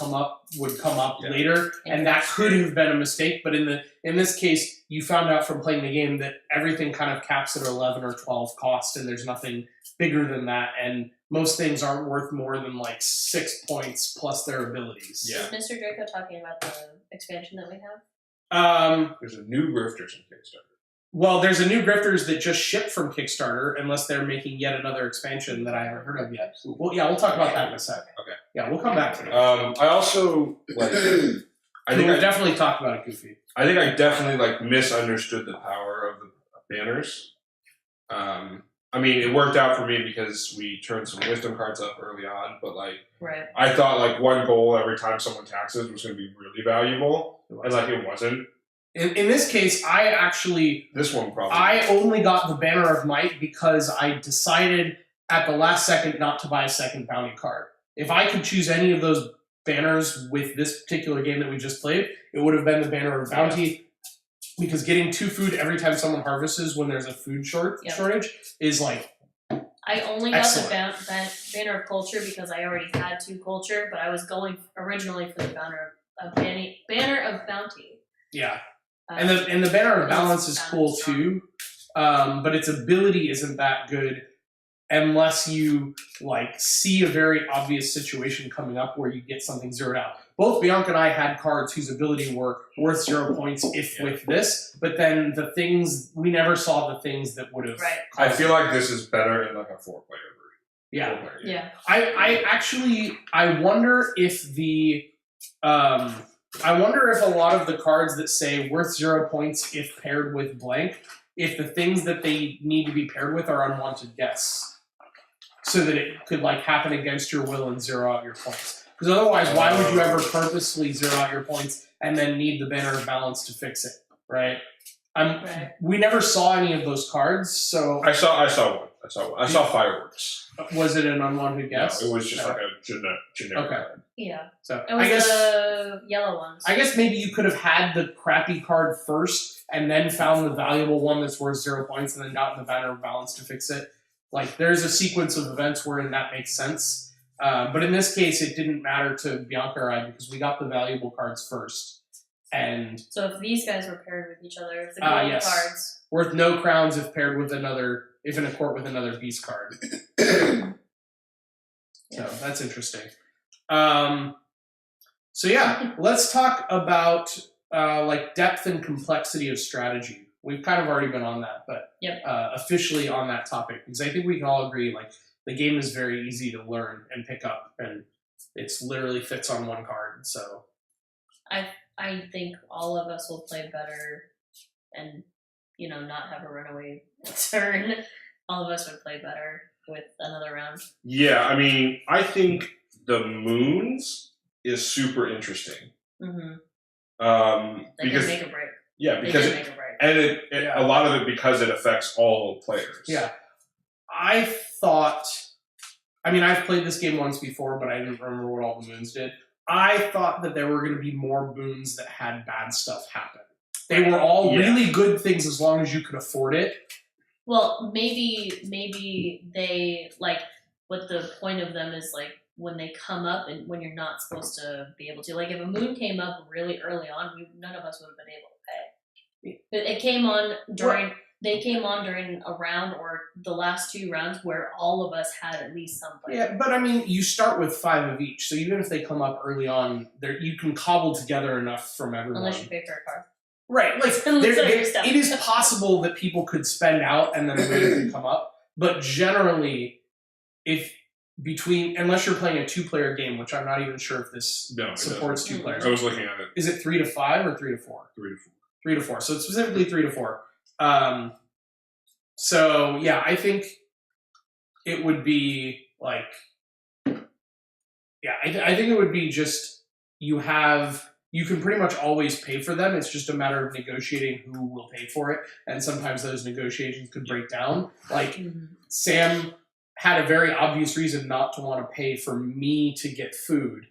S1: would come up later, and that could have been a mistake. But in this case, you found out from playing the game that everything kind of caps at 11 or 12 cost, and there's nothing bigger than that. And most things aren't worth more than like 6 points plus their abilities.
S3: Is Mr. Draco talking about the expansion that we have?
S2: There's a new Grifters in Kickstarter.
S1: Well, there's a new Grifters that just shipped from Kickstarter, unless they're making yet another expansion that I haven't heard of yet. Well, yeah, we'll talk about that in a second.
S2: Okay.
S1: Yeah, we'll come back to it.
S2: I also like. I think
S1: we've definitely talked about it, Goofy.
S2: I think I definitely like misunderstood the power of the banners. I mean, it worked out for me because we turned some wisdom cards up early on, but like, I thought like 1 goal every time someone taxes was going to be really valuable, and like it wasn't.
S1: In this case,
S2: this one probably.
S1: I only got the Banner of Might because I decided at the last second not to buy a second bounty card. If I could choose any of those banners with this particular game that we just played, it would have been the Banner of Bounty, because getting 2 food every time someone harvests when there's a food shortage is like
S3: I only got
S1: excellent.
S3: the Banner of Culture because I already had 2 culture, but I was going originally for the Banner of Bounty.
S1: Yeah. And the Banner of Balance is cool too, but its ability isn't that good unless you like see a very obvious situation coming up where you get something zeroed out. Both Bianca and I had cards whose ability were worth 0 points with this, but then the things we never saw the things that would have.
S2: I feel like this is better in like a 4-player version.
S3: Yeah.
S1: I wonder if I wonder if a lot of the cards that say worth 0 points if paired with blank, if the things that they need to be paired with are unwanted guests, so that it could like happen against your will and zero out your points. Because otherwise, why would you ever purposely zero out your points and then need the Banner of Balance to fix it, right? We never saw any of those cards, so
S2: I saw one. I saw fireworks.
S1: Was it an unwanted guess?
S2: No, it was just
S1: No.
S2: like a generic
S1: Okay.
S2: card.
S3: Yeah.
S1: So
S3: It was
S1: I guess
S3: the yellow ones.
S1: I guess maybe you could have had the crappy card first and then found the valuable one that's worth 0 points and then gotten the banner balance to fix it. Like, there's a sequence of events wherein that makes sense. But in this case, it didn't matter to Bianca or I because we got the valuable cards first. And
S3: So if these guys were paired with each other, if the gold
S1: yes.
S3: cards.
S1: worth no crowns if paired with if in a court with another beast card. So that's interesting. So yeah, let's talk about like depth and complexity of strategy. We've kind of already been on that, but officially on that topic, because I think we can all agree like the game is very easy to learn and pick up, and it's literally fits on one card. So
S3: I think all of us will play better and, not have a runaway turn. All of us would play better with another round.
S2: Yeah, I mean, I think the moons is super interesting.
S3: Mm-hmm. They
S2: Because
S3: can make a break.
S2: yeah,
S3: They
S2: because
S3: can make a break.
S2: and a lot of it because it affects all players.
S1: yeah, I thought. I mean, I've played this game once before, but I didn't remember what all the moons did. I thought that there were going to be more moons that had bad stuff happen. They were all really good things as long as you could afford it.
S3: Well, maybe they, like, what the point of them is, like, when they come up and when you're not supposed to be able to. Like, if a moon came up really early on, none of us would have been able to pay. But it came on during... They came on during a round or the last 2 rounds where all of us had at least some play.
S1: Yeah, but I mean, you start with 5 of each, so even if they come up early on, you can cobble together enough from everyone.
S3: Unless you pay for a car.
S1: Right, like it is possible that people could spend out and then a wave could come up, but generally, unless you're playing a 2-player game, which I'm not even sure if this supports 2 players.
S2: I was looking at it.
S1: Is it 3 to 5 or 3 to 4?
S2: 3 to 4.
S1: 3 to 4. So it's specifically 3 to 4. So yeah, I think it would be like, I think it would be just you can pretty much always pay for them. It's just a matter of negotiating who will pay for it, and sometimes those negotiations could break down. Like Sam had a very obvious reason not to want to pay for me to get food,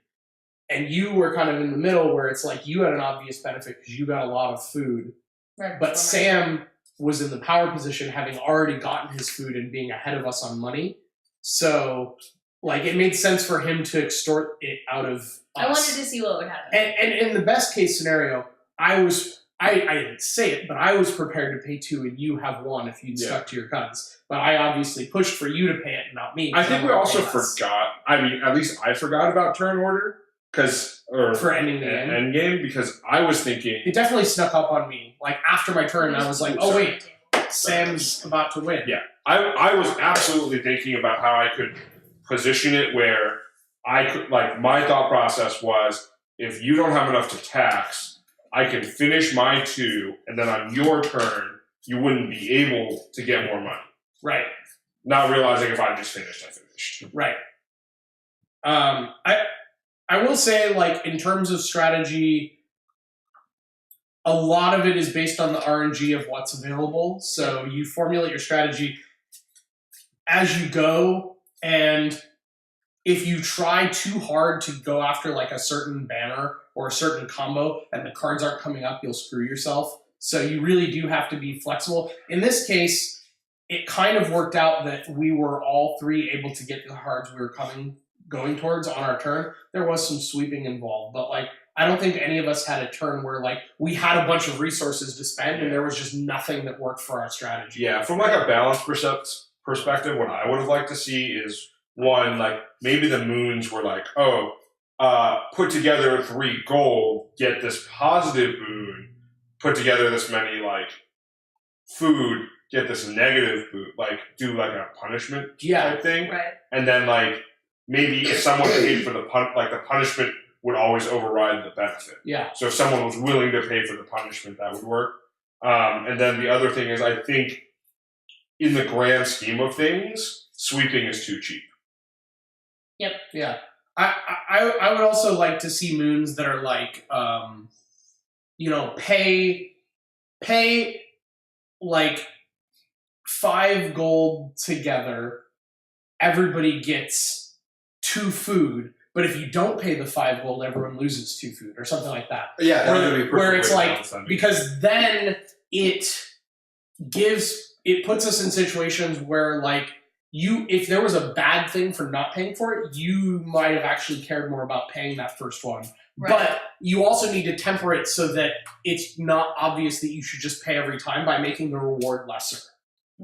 S1: and you were kind of in the middle where it's like you had an obvious benefit because you got a lot of food.
S3: Right,
S1: but Sam was in the power position having already gotten his food and being ahead of us on money. So, like, it made sense for him to extort it out of us.
S3: I wanted to see what would happen.
S1: And in the best case scenario, I didn't say it, but I was prepared to pay 2 and you have 1 if you'd stuck to your guns. But I obviously pushed for you to pay it and not me.
S2: I think we also forgot, I mean, at least I forgot about turn order.
S1: For ending the
S2: end game, because I was thinking
S1: it definitely snuck up on me. Like after my turn, I was like, "Oh wait, Sam's about to win."
S2: Yeah, I was absolutely thinking about how I could position it where I could, like, my thought process was, if you don't have enough to tax, I can finish my 2, and then on your turn, you wouldn't be able to get more money.
S1: Right.
S2: Not realizing if I just finished, I finished.
S1: Right. I will say, like, in terms of strategy, a lot of it is based on the RNG of what's available. So you formulate your strategy as you go, and if you try too hard to go after, like, a certain banner or a certain combo and the cards aren't coming up, you'll screw yourself. So you really do have to be flexible. In this case, it kind of worked out that we were all 3 able to get the cards we were going towards on our turn. There was some sweeping involved, but like I don't think any of us had a turn where like we had a bunch of resources to spend and there was just nothing that worked for our strategy.
S2: Yeah, from like a balanced perspective, what I would have liked to see is, one, like maybe the moons were like, put together 3 gold, get this positive moon, put together this many like food, get this negative boon, like do like a punishment type thing.
S3: Right.
S2: And then like maybe if someone paid for the punishment would always override the benefit.
S1: Yeah.
S2: So if someone was willing to pay for the punishment, that would work. And then the other thing is, I think in the grand scheme of things, sweeping is too cheap.
S3: Yep.
S1: Yeah. I would also like to see moons that are like, pay like 5 gold together, everybody gets 2 food. But if you don't pay the 5 gold, everyone loses 2 food or something like that.
S4: Yeah, that would be a perfect
S1: Where it's
S4: way to
S1: like,
S4: balance that.
S1: because then it puts us in situations where like if there was a bad thing for not paying for it, you might have actually cared more about paying that first one.
S3: Right.
S1: But you also need to temper it so that it's not obvious that you should just pay every time by making the reward lesser.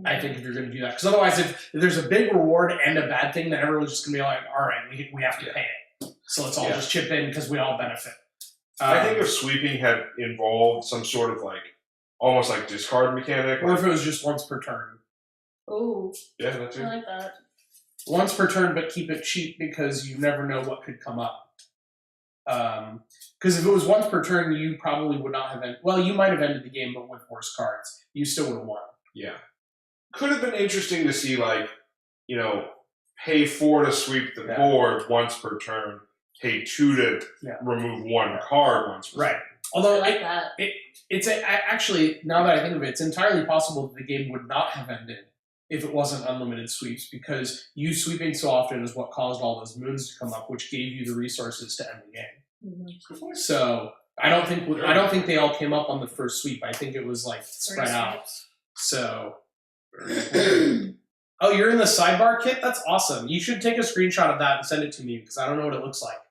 S1: I think if you're going to do that, because otherwise, if there's a big reward and a bad thing, then everyone's just going to be like, "All right, we have to pay it." So let's all just chip in because we all benefit.
S2: I think if sweeping had involved some sort of like almost like discard mechanic,
S1: or if it was just once per turn.
S3: Oh,
S2: yeah, that's
S3: I
S2: it.
S3: like that.
S1: Once per turn, but keep it cheap because you never know what could come up. Because if it was once per turn, you probably would not have ended. Well, you might have ended the game, but with worse cards, you still would have won.
S2: Yeah, could have been interesting to see like pay 4 to sweep the board once per turn, pay 2 to remove 1 card once per turn.
S1: Although
S3: I like that.
S1: It's actually, now that I think of it, it's entirely possible that the game would not have ended if it wasn't unlimited sweeps, because you sweeping so often is what caused all those moons to come up, which gave you the resources to end the game.
S3: Mm-hmm.
S1: So I don't think they all came up on the first sweep. I think it was like spread out. So, oh, you're in the sidebar kit? That's awesome. You should take a screenshot of that and send it to me because I don't know what it looks like.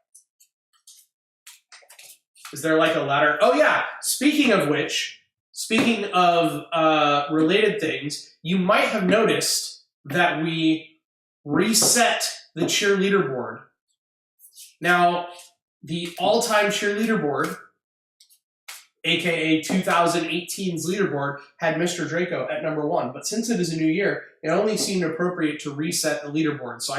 S1: Is there like a ladder? Oh yeah. Speaking of related things, you might have noticed that we reset the cheer leaderboard. Now, the all-time cheer leaderboard, aka 2018's leaderboard, had Mr. Draco at number 1. But since it is a new year, it only seemed appropriate to reset the leaderboard. So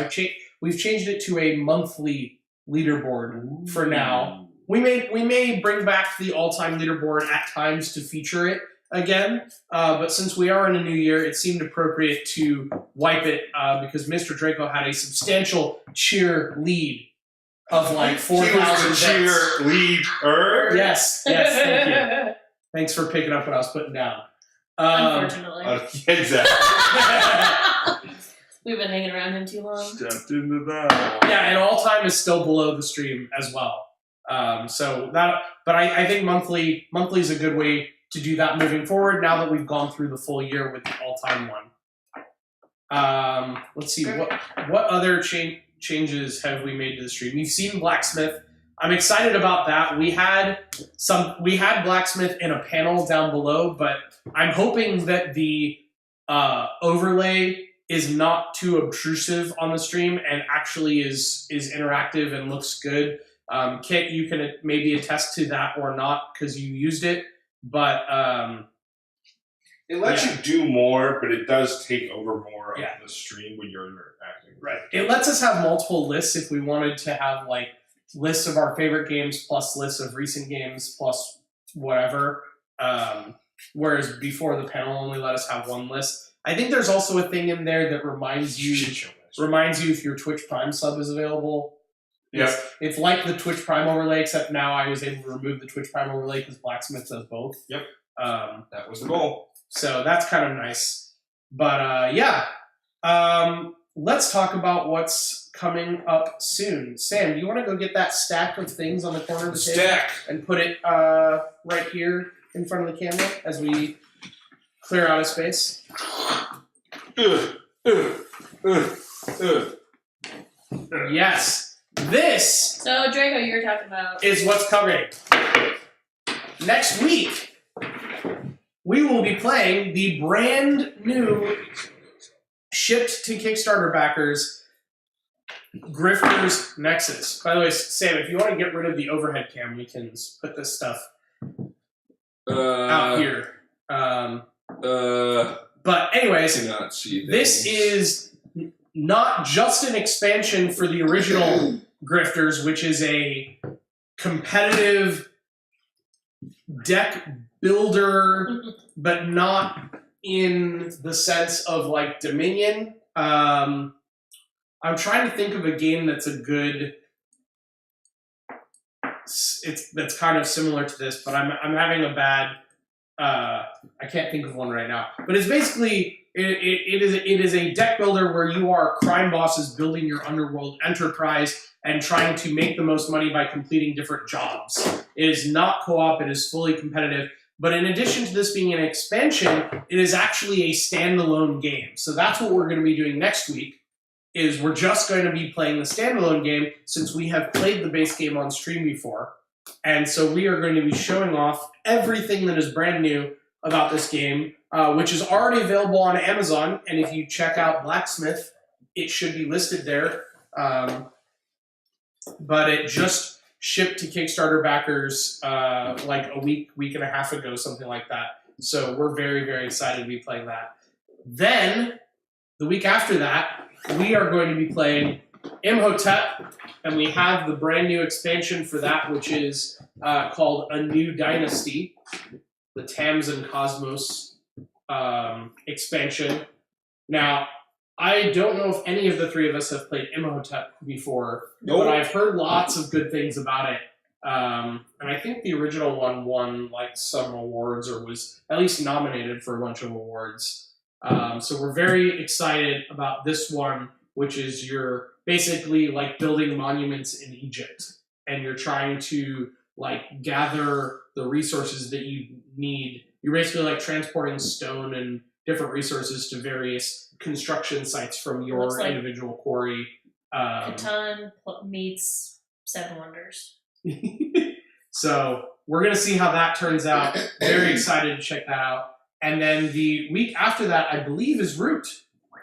S1: we've changed it to a monthly leaderboard for now. We may bring back the all-time leaderboard at times to feature it again, but since we are in a new year, it seemed appropriate to wipe it because Mr. Draco had a substantial cheer lead of like 4,000
S2: cheer leader.
S1: Yes, thank you. Thanks for picking up what I was putting down.
S3: Unfortunately.
S2: Exactly.
S3: We've been hanging around him too long.
S2: Stepped into that.
S1: Yeah, and all time is still below the stream as well. But I think monthly is a good way to do that moving forward. Now that we've gone through the full year with the all-time one. Let's see what other changes have we made to the stream. We've seen Blacksmith. I'm excited about that. We had Blacksmith in a panel down below, but I'm hoping that the overlay is not too obtrusive on the stream and actually is interactive and looks good. Kit, you can maybe attest to that or not because you used it, but
S2: it lets you do more, but it does take over more of the stream when you're acting.
S1: Right. It lets us have multiple lists if we wanted to have like lists of our favorite games plus lists of recent games plus whatever. Whereas before the panel only let us have one list. I think there's also a thing in there that reminds you if your Twitch Prime sub is available.
S2: Yeah,
S1: it's like the Twitch Prime overlay, except now I was able to remove the Twitch Prime overlay because Blacksmith does both.
S2: Yep. That was the goal.
S1: So that's kind of nice. But let's talk about what's coming up soon. Sam, do you want to go get that stack of things on the corner of the table and put it right here in front of the camera as we clear out a space? Yes. This
S3: So Draco, you were talking about
S1: is what's coming. Next week, we will be playing the brand new, shipped to Kickstarter backers, Grifter's Nexus. By the way, Sam, if you want to get rid of the overhead cam, we can put this stuff out here. But anyways, this is not just an expansion for the original Grifters, which is a competitive deck builder, but not in the sense of like Dominion. I'm trying to think of a game that's a good. That's kind of similar to this, but I'm having a bad. I can't think of one right now. But it's basically It is a deck builder where you are crime bosses building your underworld enterprise and trying to make the most money by completing different jobs. It is not co-op, it is fully competitive. But in addition to this being an expansion, it is actually a standalone game. So that's what we're going to be doing next week, is we're just going to be playing the standalone game since we have played the base game on stream before. And so we are going to be showing off everything that is brand new about this game, which is already available on Amazon. And if you check out Blacksmith, it should be listed there. But it just shipped to Kickstarter backers like a week and a half ago, something like that. So we're very, very excited to be playing that. Then, the week after that, we are going to be playing Imhotep, and we have the brand new expansion for that, which is called A New Dynasty, the Tamsin Cosmos expansion. Now, I don't know if any of the three of us have played Imhotep before, but I've heard lots of good things about it. And I think the original one won like some awards or was at least nominated for a bunch of awards. So we're very excited about this one, which is you're basically like building monuments in Egypt, and you're trying to like gather the resources that you need. You're basically like transporting stone and different resources to various construction sites from your
S3: Looks like
S1: individual quarry.
S3: Catan meets Seven Wonders.
S1: So we're going to see how that turns out. Very excited to check that out. And then the week after that, I believe, is Root,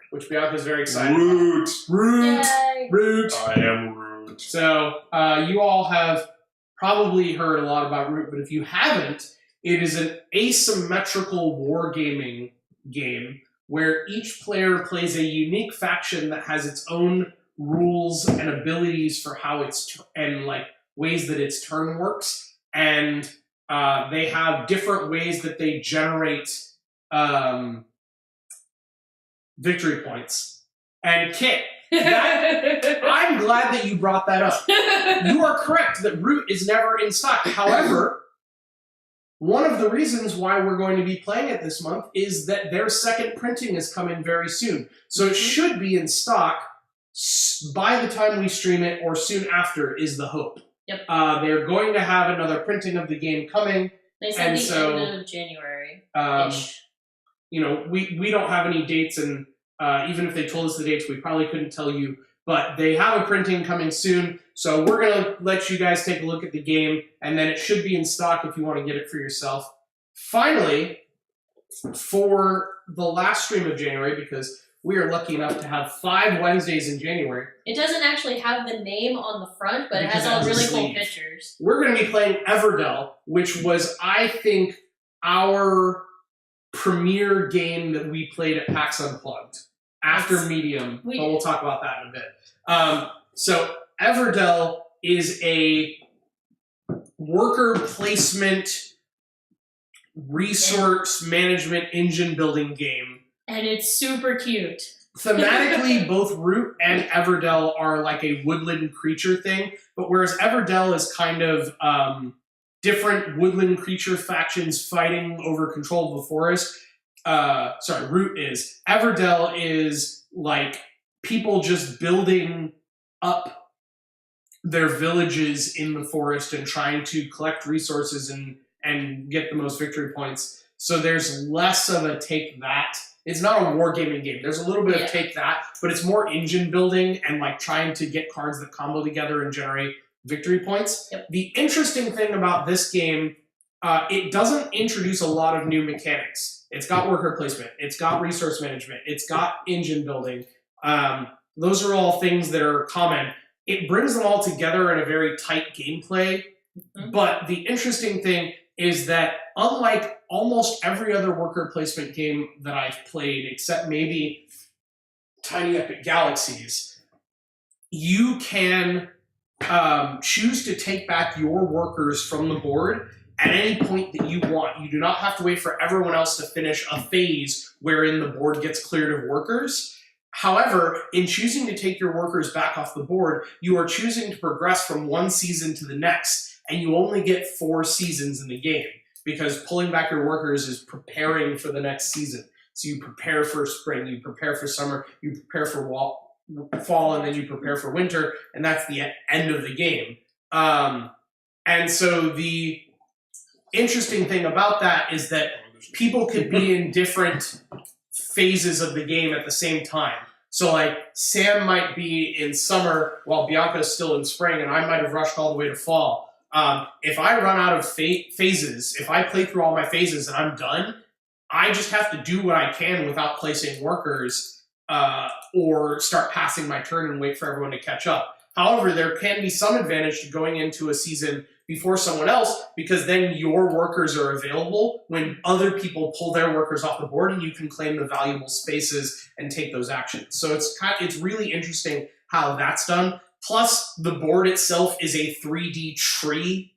S1: which Bianca's very excited
S2: Root.
S1: about.
S3: Yay.
S1: Root.
S2: I am Root.
S1: So you all have probably heard a lot about Root, but if you haven't, it is an asymmetrical wargaming game where each player plays a unique faction that has its own rules and abilities for how its and like ways that its turn works, and they have different ways that they generate victory points. And Kit, I'm glad that you brought that up. You are correct that Root is never in stock. However, one of the reasons why we're going to be playing it this month is that their second printing is coming very soon. So it should be in stock by the time we stream it or soon after is the hope.
S3: Yep.
S1: They're going to have another printing of the game coming.
S3: They said
S1: And
S3: the
S1: so,
S3: end of January.
S1: You know, we don't have any dates, and even if they told us the dates, we probably couldn't tell you. But they have a printing coming soon, so we're going to let you guys take a look at the game, and then it should be in stock if you want to get it for yourself. Finally, for the last stream of January, because we are lucky enough to have 5 Wednesdays in January,
S3: It doesn't actually have the name on the front, but it
S1: Because
S3: has
S1: it
S3: all
S1: has a
S3: really cool
S1: sleeve.
S3: pictures.
S1: we're going to be playing Everdell, which was, I think, our premier game that we played at PAX Unplugged after
S3: Yes.
S1: Medium,
S3: We
S1: but
S3: did.
S1: we'll talk about that in a bit. So Everdell is a worker placement resource management engine building game.
S3: And it's super cute.
S1: Thematically, both Root and Everdell are like a woodland creature thing, but whereas Everdell is kind of different woodland creature factions fighting over control of the forest. Root is. Everdell is like people just building up their villages in the forest and trying to collect resources and get the most victory points. So there's less of a take that. It's not a wargaming game. There's a little bit of take that, but it's more engine building and like trying to get cards that combo together and generate victory points.
S3: Yep.
S1: The interesting thing about this game, it doesn't introduce a lot of new mechanics. It's got worker placement. It's got resource management. It's got engine building. Those are all things that are common. It brings them all together in a very tight gameplay.
S3: Mhm.
S1: But the interesting thing is that unlike almost every other worker placement game that I've played, except maybe Tiny Epic Galaxies, you can choose to take back your workers from the board at any point that you want. You do not have to wait for everyone else to finish a phase wherein the board gets cleared of workers. However, in choosing to take your workers back off the board, you are choosing to progress from one season to the next, and you only get 4 seasons in the game, because pulling back your workers is preparing for the next season. So you prepare for spring, you prepare for summer, you prepare for fall, and then you prepare for winter, and that's the end of the game. And so the interesting thing about that is that people could be in different phases of the game at the same time. So, like, Sam might be in summer while Bianca's still in spring, and I might have rushed all the way to fall. If I run out of phases, if I play through all my phases and I'm done, I just have to do what I can without placing workers or start passing my turn and wait for everyone to catch up. However, there can be some advantage to going into a season before someone else, because then your workers are available when other people pull their workers off the board, and you can claim the valuable spaces and take those actions. So it's really interesting how that's done. Plus, the board itself is a 3D tree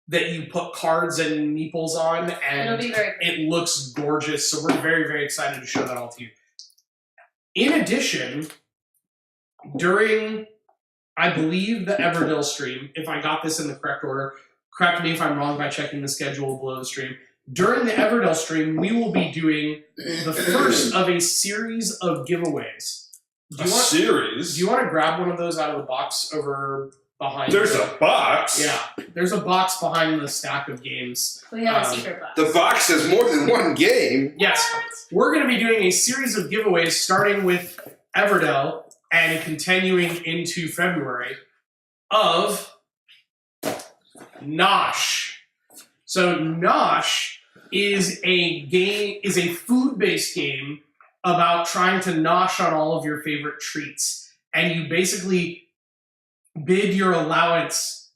S1: that you put cards and meeples on, and
S3: It'll be very cool.
S1: it looks gorgeous. So we're very, very excited to show that all to you. In addition, during, I believe, the Everdell stream, if I got this in the correct order, correct me if I'm wrong by checking the schedule below the stream. During the Everdell stream, we will be doing the first of a series of giveaways.
S2: Series?
S1: Do you want to grab one of those out of the box over behind
S2: There's
S1: you?
S2: a box?
S1: Yeah, there's a box behind the stack of games.
S3: We have a secret box.
S4: The box has more than one game.
S1: Yes, we're going to be doing a series of giveaways starting with Everdell and continuing into February of Nosh. So Nosh is a food-based game about trying to nosh on all of your favorite treats. And you basically bid your allowance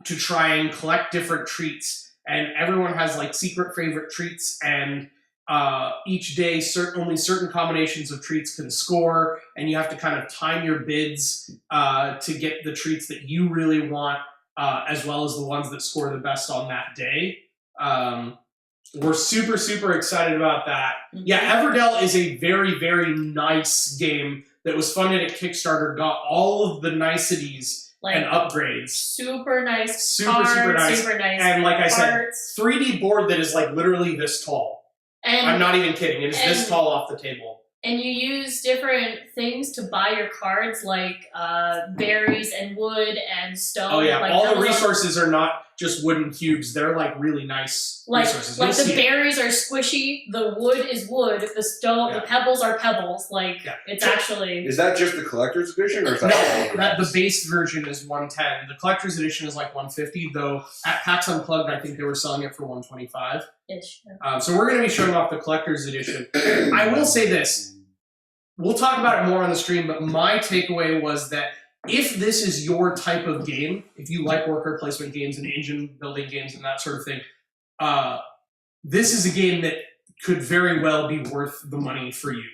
S1: to try and collect different treats. And everyone has like secret favorite treats, and each day only certain combinations of treats can score, and you have to kind of time your bids to get the treats that you really want, as well as the ones that score the best on that day. We're super, super excited about that. Yeah, Everdell is a very, very nice game that was funded at Kickstarter, got all of the niceties and upgrades.
S3: Super nice
S1: Super,
S3: cards,
S1: super nice.
S3: super nice
S1: And like I said,
S3: arts.
S1: 3D board that is like literally this tall.
S3: And
S1: I'm not even kidding. It is this tall off the table.
S3: And you use different things to buy your cards, like berries and wood and stone.
S1: Oh yeah,
S3: like
S1: all the
S3: pebbles
S1: resources are not just wooden cubes. They're like really nice resources.
S3: Like
S1: You'll
S3: the
S1: see it.
S3: berries are squishy, the wood is wood, the stone, the pebbles are pebbles. Like it's actually.
S4: Is that just the collector's edition, or is that
S1: No, the base version is 110. The collector's edition is like 150, though at PAX Unplugged, I think they were selling it for 125.
S3: Ish.
S1: So we're going to be showing off the collector's edition. I will say this. We'll talk about it more on the stream, but my takeaway was that if this is your type of game, if you like worker placement games and engine building games and that sort of thing, this is a game that could very well be worth the money for you.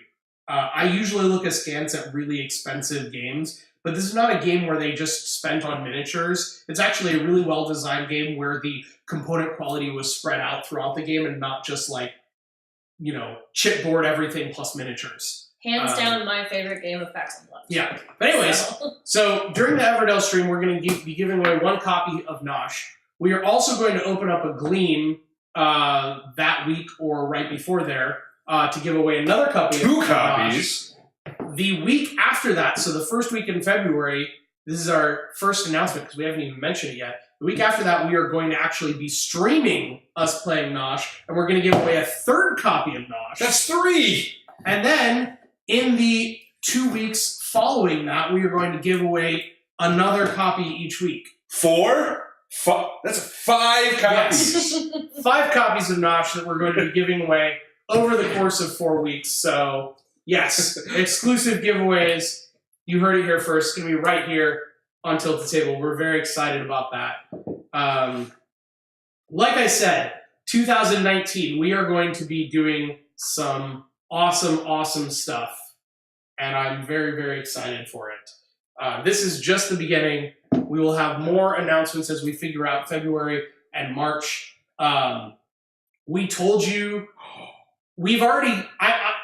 S1: I usually look askance at really expensive games, but this is not a game where they just spent on miniatures. It's actually a really well-designed game where the component quality was spread out throughout the game and not just like, chipboard everything plus miniatures.
S3: Hands down, my favorite game of PAX Unplugged.
S1: Yeah. But anyways, so during the Everdell stream, we're going to be giving away one copy of Nosh. We are also going to open up a Gleam that week or right before there to give away another copy of
S2: Two
S1: Nosh.
S2: copies.
S1: The week after that, so the first week in February, this is our first announcement because we haven't even mentioned it yet. The week after that, we are going to actually be streaming us playing Nosh, and we're going to give away a third copy of Nosh.
S2: That's 3!
S1: And then in the 2 weeks following that, we are going to give away another copy each week.
S2: 4? That's 5 copies.
S1: Yes. 5 copies of Nosh that we're going to be giving away over the course of 4 weeks. So, yes, exclusive giveaways. You heard it here first. It's going to be right here on Tilt the Table. We're very excited about that. Like I said, 2019, we are going to be doing some awesome stuff, and I'm very, very excited for it. This is just the beginning. We will have more announcements as we figure out February and March. We told you, we've already, I'm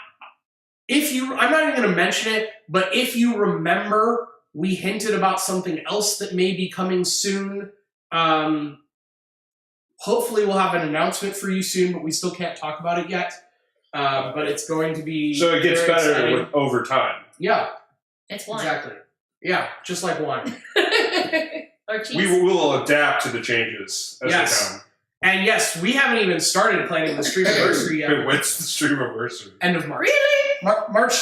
S1: not even going to mention it, but if you remember, we hinted about something else that may be coming soon. Hopefully we'll have an announcement for you soon, but we still can't talk about it yet. but it's going to be
S2: So it gets
S1: very
S2: better
S1: exciting.
S2: over time.
S1: Yeah,
S3: It's wine.
S1: exactly. Yeah, just like wine.
S3: Or cheese.
S2: We will adapt to the changes as
S1: Yes.
S2: they come.
S1: And yes, we haven't even started planning the stream anniversary yet.
S2: Wait, what's the stream anniversary?
S1: End of March.
S3: Really?
S1: March.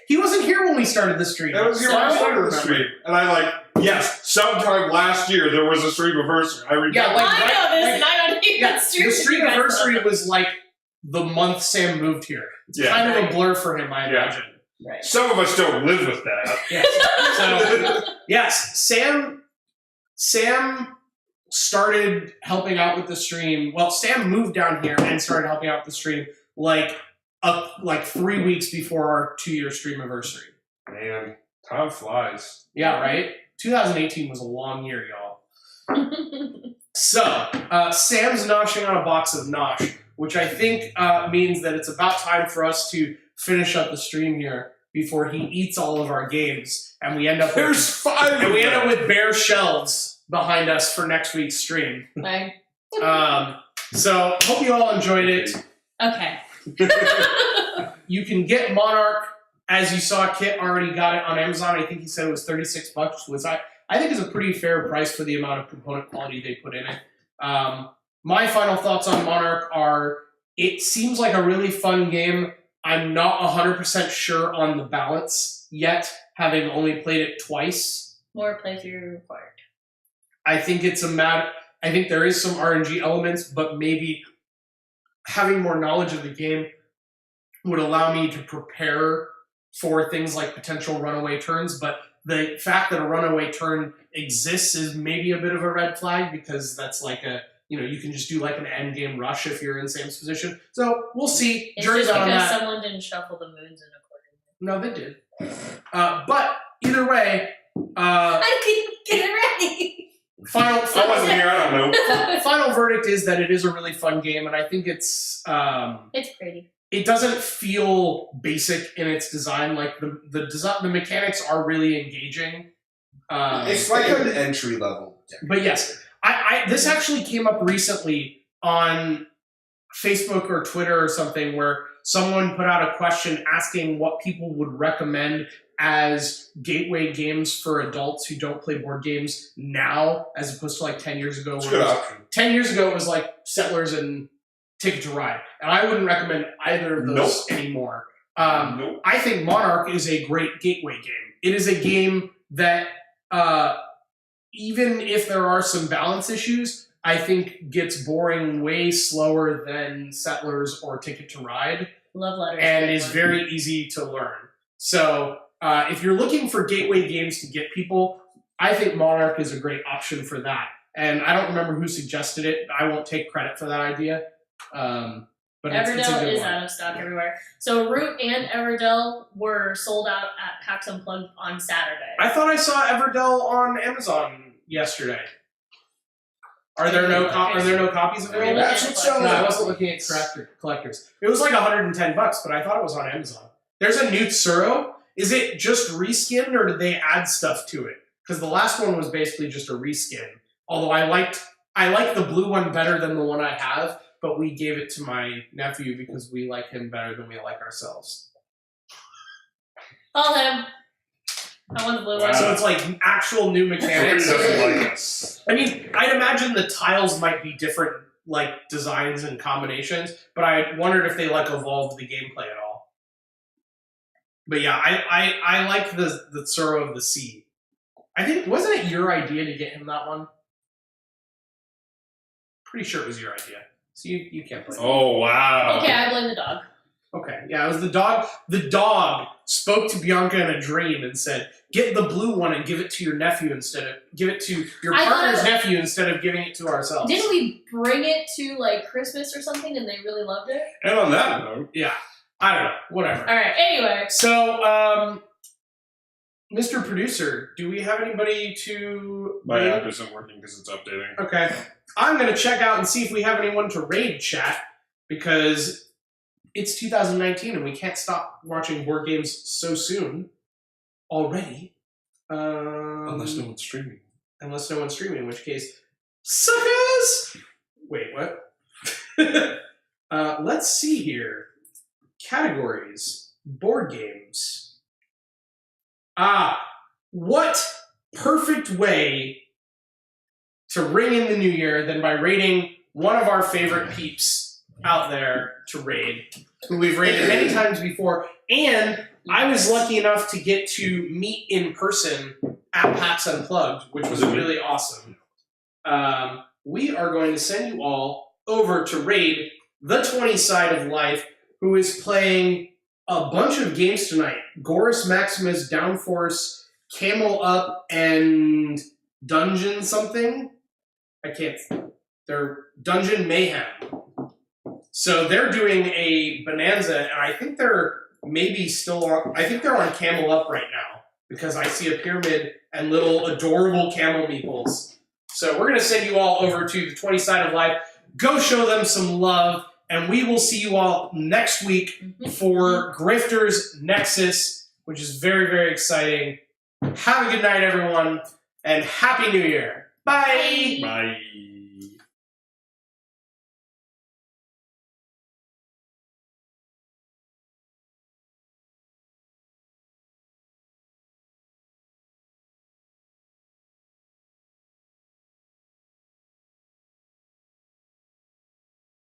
S1: He wasn't here when we started the stream.
S2: That was here when I started the stream. And yes, sometime last year there was a stream anniversary. I remember.
S1: Yeah, like,
S3: I know this,
S1: like-
S3: and I don't even
S1: Yeah,
S3: stream
S1: the
S3: with
S1: stream
S3: you guys
S1: anniversary
S3: though.
S1: was like the month Sam moved here. It's
S2: Yeah.
S1: kind of a blur for him, I
S2: Yeah.
S1: imagine.
S3: Right.
S2: Some of us don't live with that.
S1: Yes. So yes, Sam started helping out with the stream. Well, Sam moved down here and started helping out with the stream like 3 weeks before our 2-year stream anniversary.
S2: Man, time flies.
S1: Yeah, right? 2018 was a long year, y'all. So, Sam's noshing on a box of nosh, which I think means that it's about time for us to finish up the stream here before he eats all of our games, and we end up
S2: There's 5
S1: and we end
S2: of
S1: up
S2: them.
S1: with bare shelves behind us for next week's stream.
S3: Right.
S1: So hope you all enjoyed it.
S3: Okay.
S1: You can get Monarch, as you saw. Kit already got it on Amazon. I think he said it was $36, which I think is a pretty fair price for the amount of component quality they put in it. My final thoughts on Monarch are: it seems like a really fun game. I'm not 100% sure on the balance yet, having only played it twice.
S3: More playthrough required.
S1: I think it's a matter. I think there is some RNG elements, but maybe having more knowledge of the game would allow me to prepare for things like potential runaway turns. But the fact that a runaway turn exists is maybe a bit of a red flag, because that's like you can just do like an end game rush if you're in Sam's position. So we'll see.
S3: It's
S1: Jury's
S3: just
S1: out on
S3: because
S1: that.
S3: someone didn't shuffle the moons in accordingly.
S1: No, they did. But either way,
S3: I couldn't get it ready.
S1: final
S2: I wasn't here, I don't know.
S1: final verdict is that it is a really fun game, and I think it's
S3: It's pretty.
S1: it doesn't feel basic in its design. Like the mechanics are really engaging.
S4: It's like an entry level.
S1: But yes, this actually came up recently on Facebook or Twitter or something, where someone put out a question asking what people would recommend as gateway games for adults who don't play board games now, as opposed to like 10 years ago.
S2: It's a
S1: Where
S2: good
S1: it was,
S2: option.
S1: 10 years ago, it was like Settlers and Ticket to Ride. And I wouldn't recommend either of those anymore.
S2: Nope.
S1: I think Monarch is a great gateway game. It is a game that, even if there are some balance issues, I think gets boring way slower than Settlers or Ticket to Ride,
S3: Love letters.
S1: and is very easy to learn. So if you're looking for gateway games to get people, I think Monarch is a great option for that. And I don't remember who suggested it. I won't take credit for that idea. But it's a
S3: Everdell
S1: good
S3: is
S1: one.
S3: out of stock everywhere. So Root and Everdell were sold out at PAX Unplugged on Saturday.
S1: I thought I saw Everdell on Amazon yesterday. Are there no copies available?
S4: That's what's
S1: No,
S4: selling
S1: I
S4: out.
S1: wasn't looking at collectors. It was like $110, but I thought it was on Amazon. There's a new Tsuro. Is it just reskinned, or did they add stuff to it? Because the last one was basically just a reskin. Although I liked the blue one better than the one I have, but we gave it to my nephew because we like him better than we like ourselves.
S3: All him. I want the blue one.
S2: Wow.
S1: So it's like actual new
S2: Somebody
S1: mechanics.
S2: doesn't like us.
S1: I mean, I'd imagine the tiles might be different, like designs and combinations, but I wondered if they like evolved the gameplay at all. But yeah, I like the Tsuro of the Sea. I think, wasn't it your idea to get him that one? Pretty sure it was your idea. So you can't play.
S2: Oh, wow.
S3: Okay, I blame the dog.
S1: Okay, yeah, it was the dog. The dog spoke to Bianca in a dream and said, "Get the blue one and give it to your nephew give it to your
S3: I
S1: partner's
S3: thought-
S1: nephew instead of giving it to ourselves."
S3: Didn't we bring it to like Christmas or something and they really loved it?
S2: And on that note,
S1: Yeah, I don't know. Whatever.
S3: All right. Anyway,
S1: So, Mr. Producer, do we have anybody to
S2: my
S1: raid?
S2: app isn't working because it's updating.
S1: Okay, I'm gonna check out and see if we have anyone to raid chat, because it's 2019 and we can't stop watching board games so soon already.
S2: Unless no one's streaming.
S1: Unless no one's streaming, in which case, suckers! Wait, what? Let's see here. categories, board games. What perfect way to ring in the new year than by raiding one of our favorite peeps out there to raid, who we've raided many times before, and I was lucky enough to get to meet in person at PAX Unplugged, which was really awesome. We are going to send you all over to raid the 20 Side of Life, who is playing a bunch of games tonight. Gorus Maximus, Downforce, Camel Up, and Dungeon something? I can't... They're Dungeon Mayhem. So they're doing a bonanza, and I think they're maybe still on... I think they're on Camel Up right now, because I see a pyramid and little adorable camel meeples. So we're going to send you all over to the 20 Side of Life. Go show them some love, and we will see you all next week for Grifters Nexus, which is very, very exciting. Have a good night, everyone, and Happy New Year. Bye!
S2: Bye.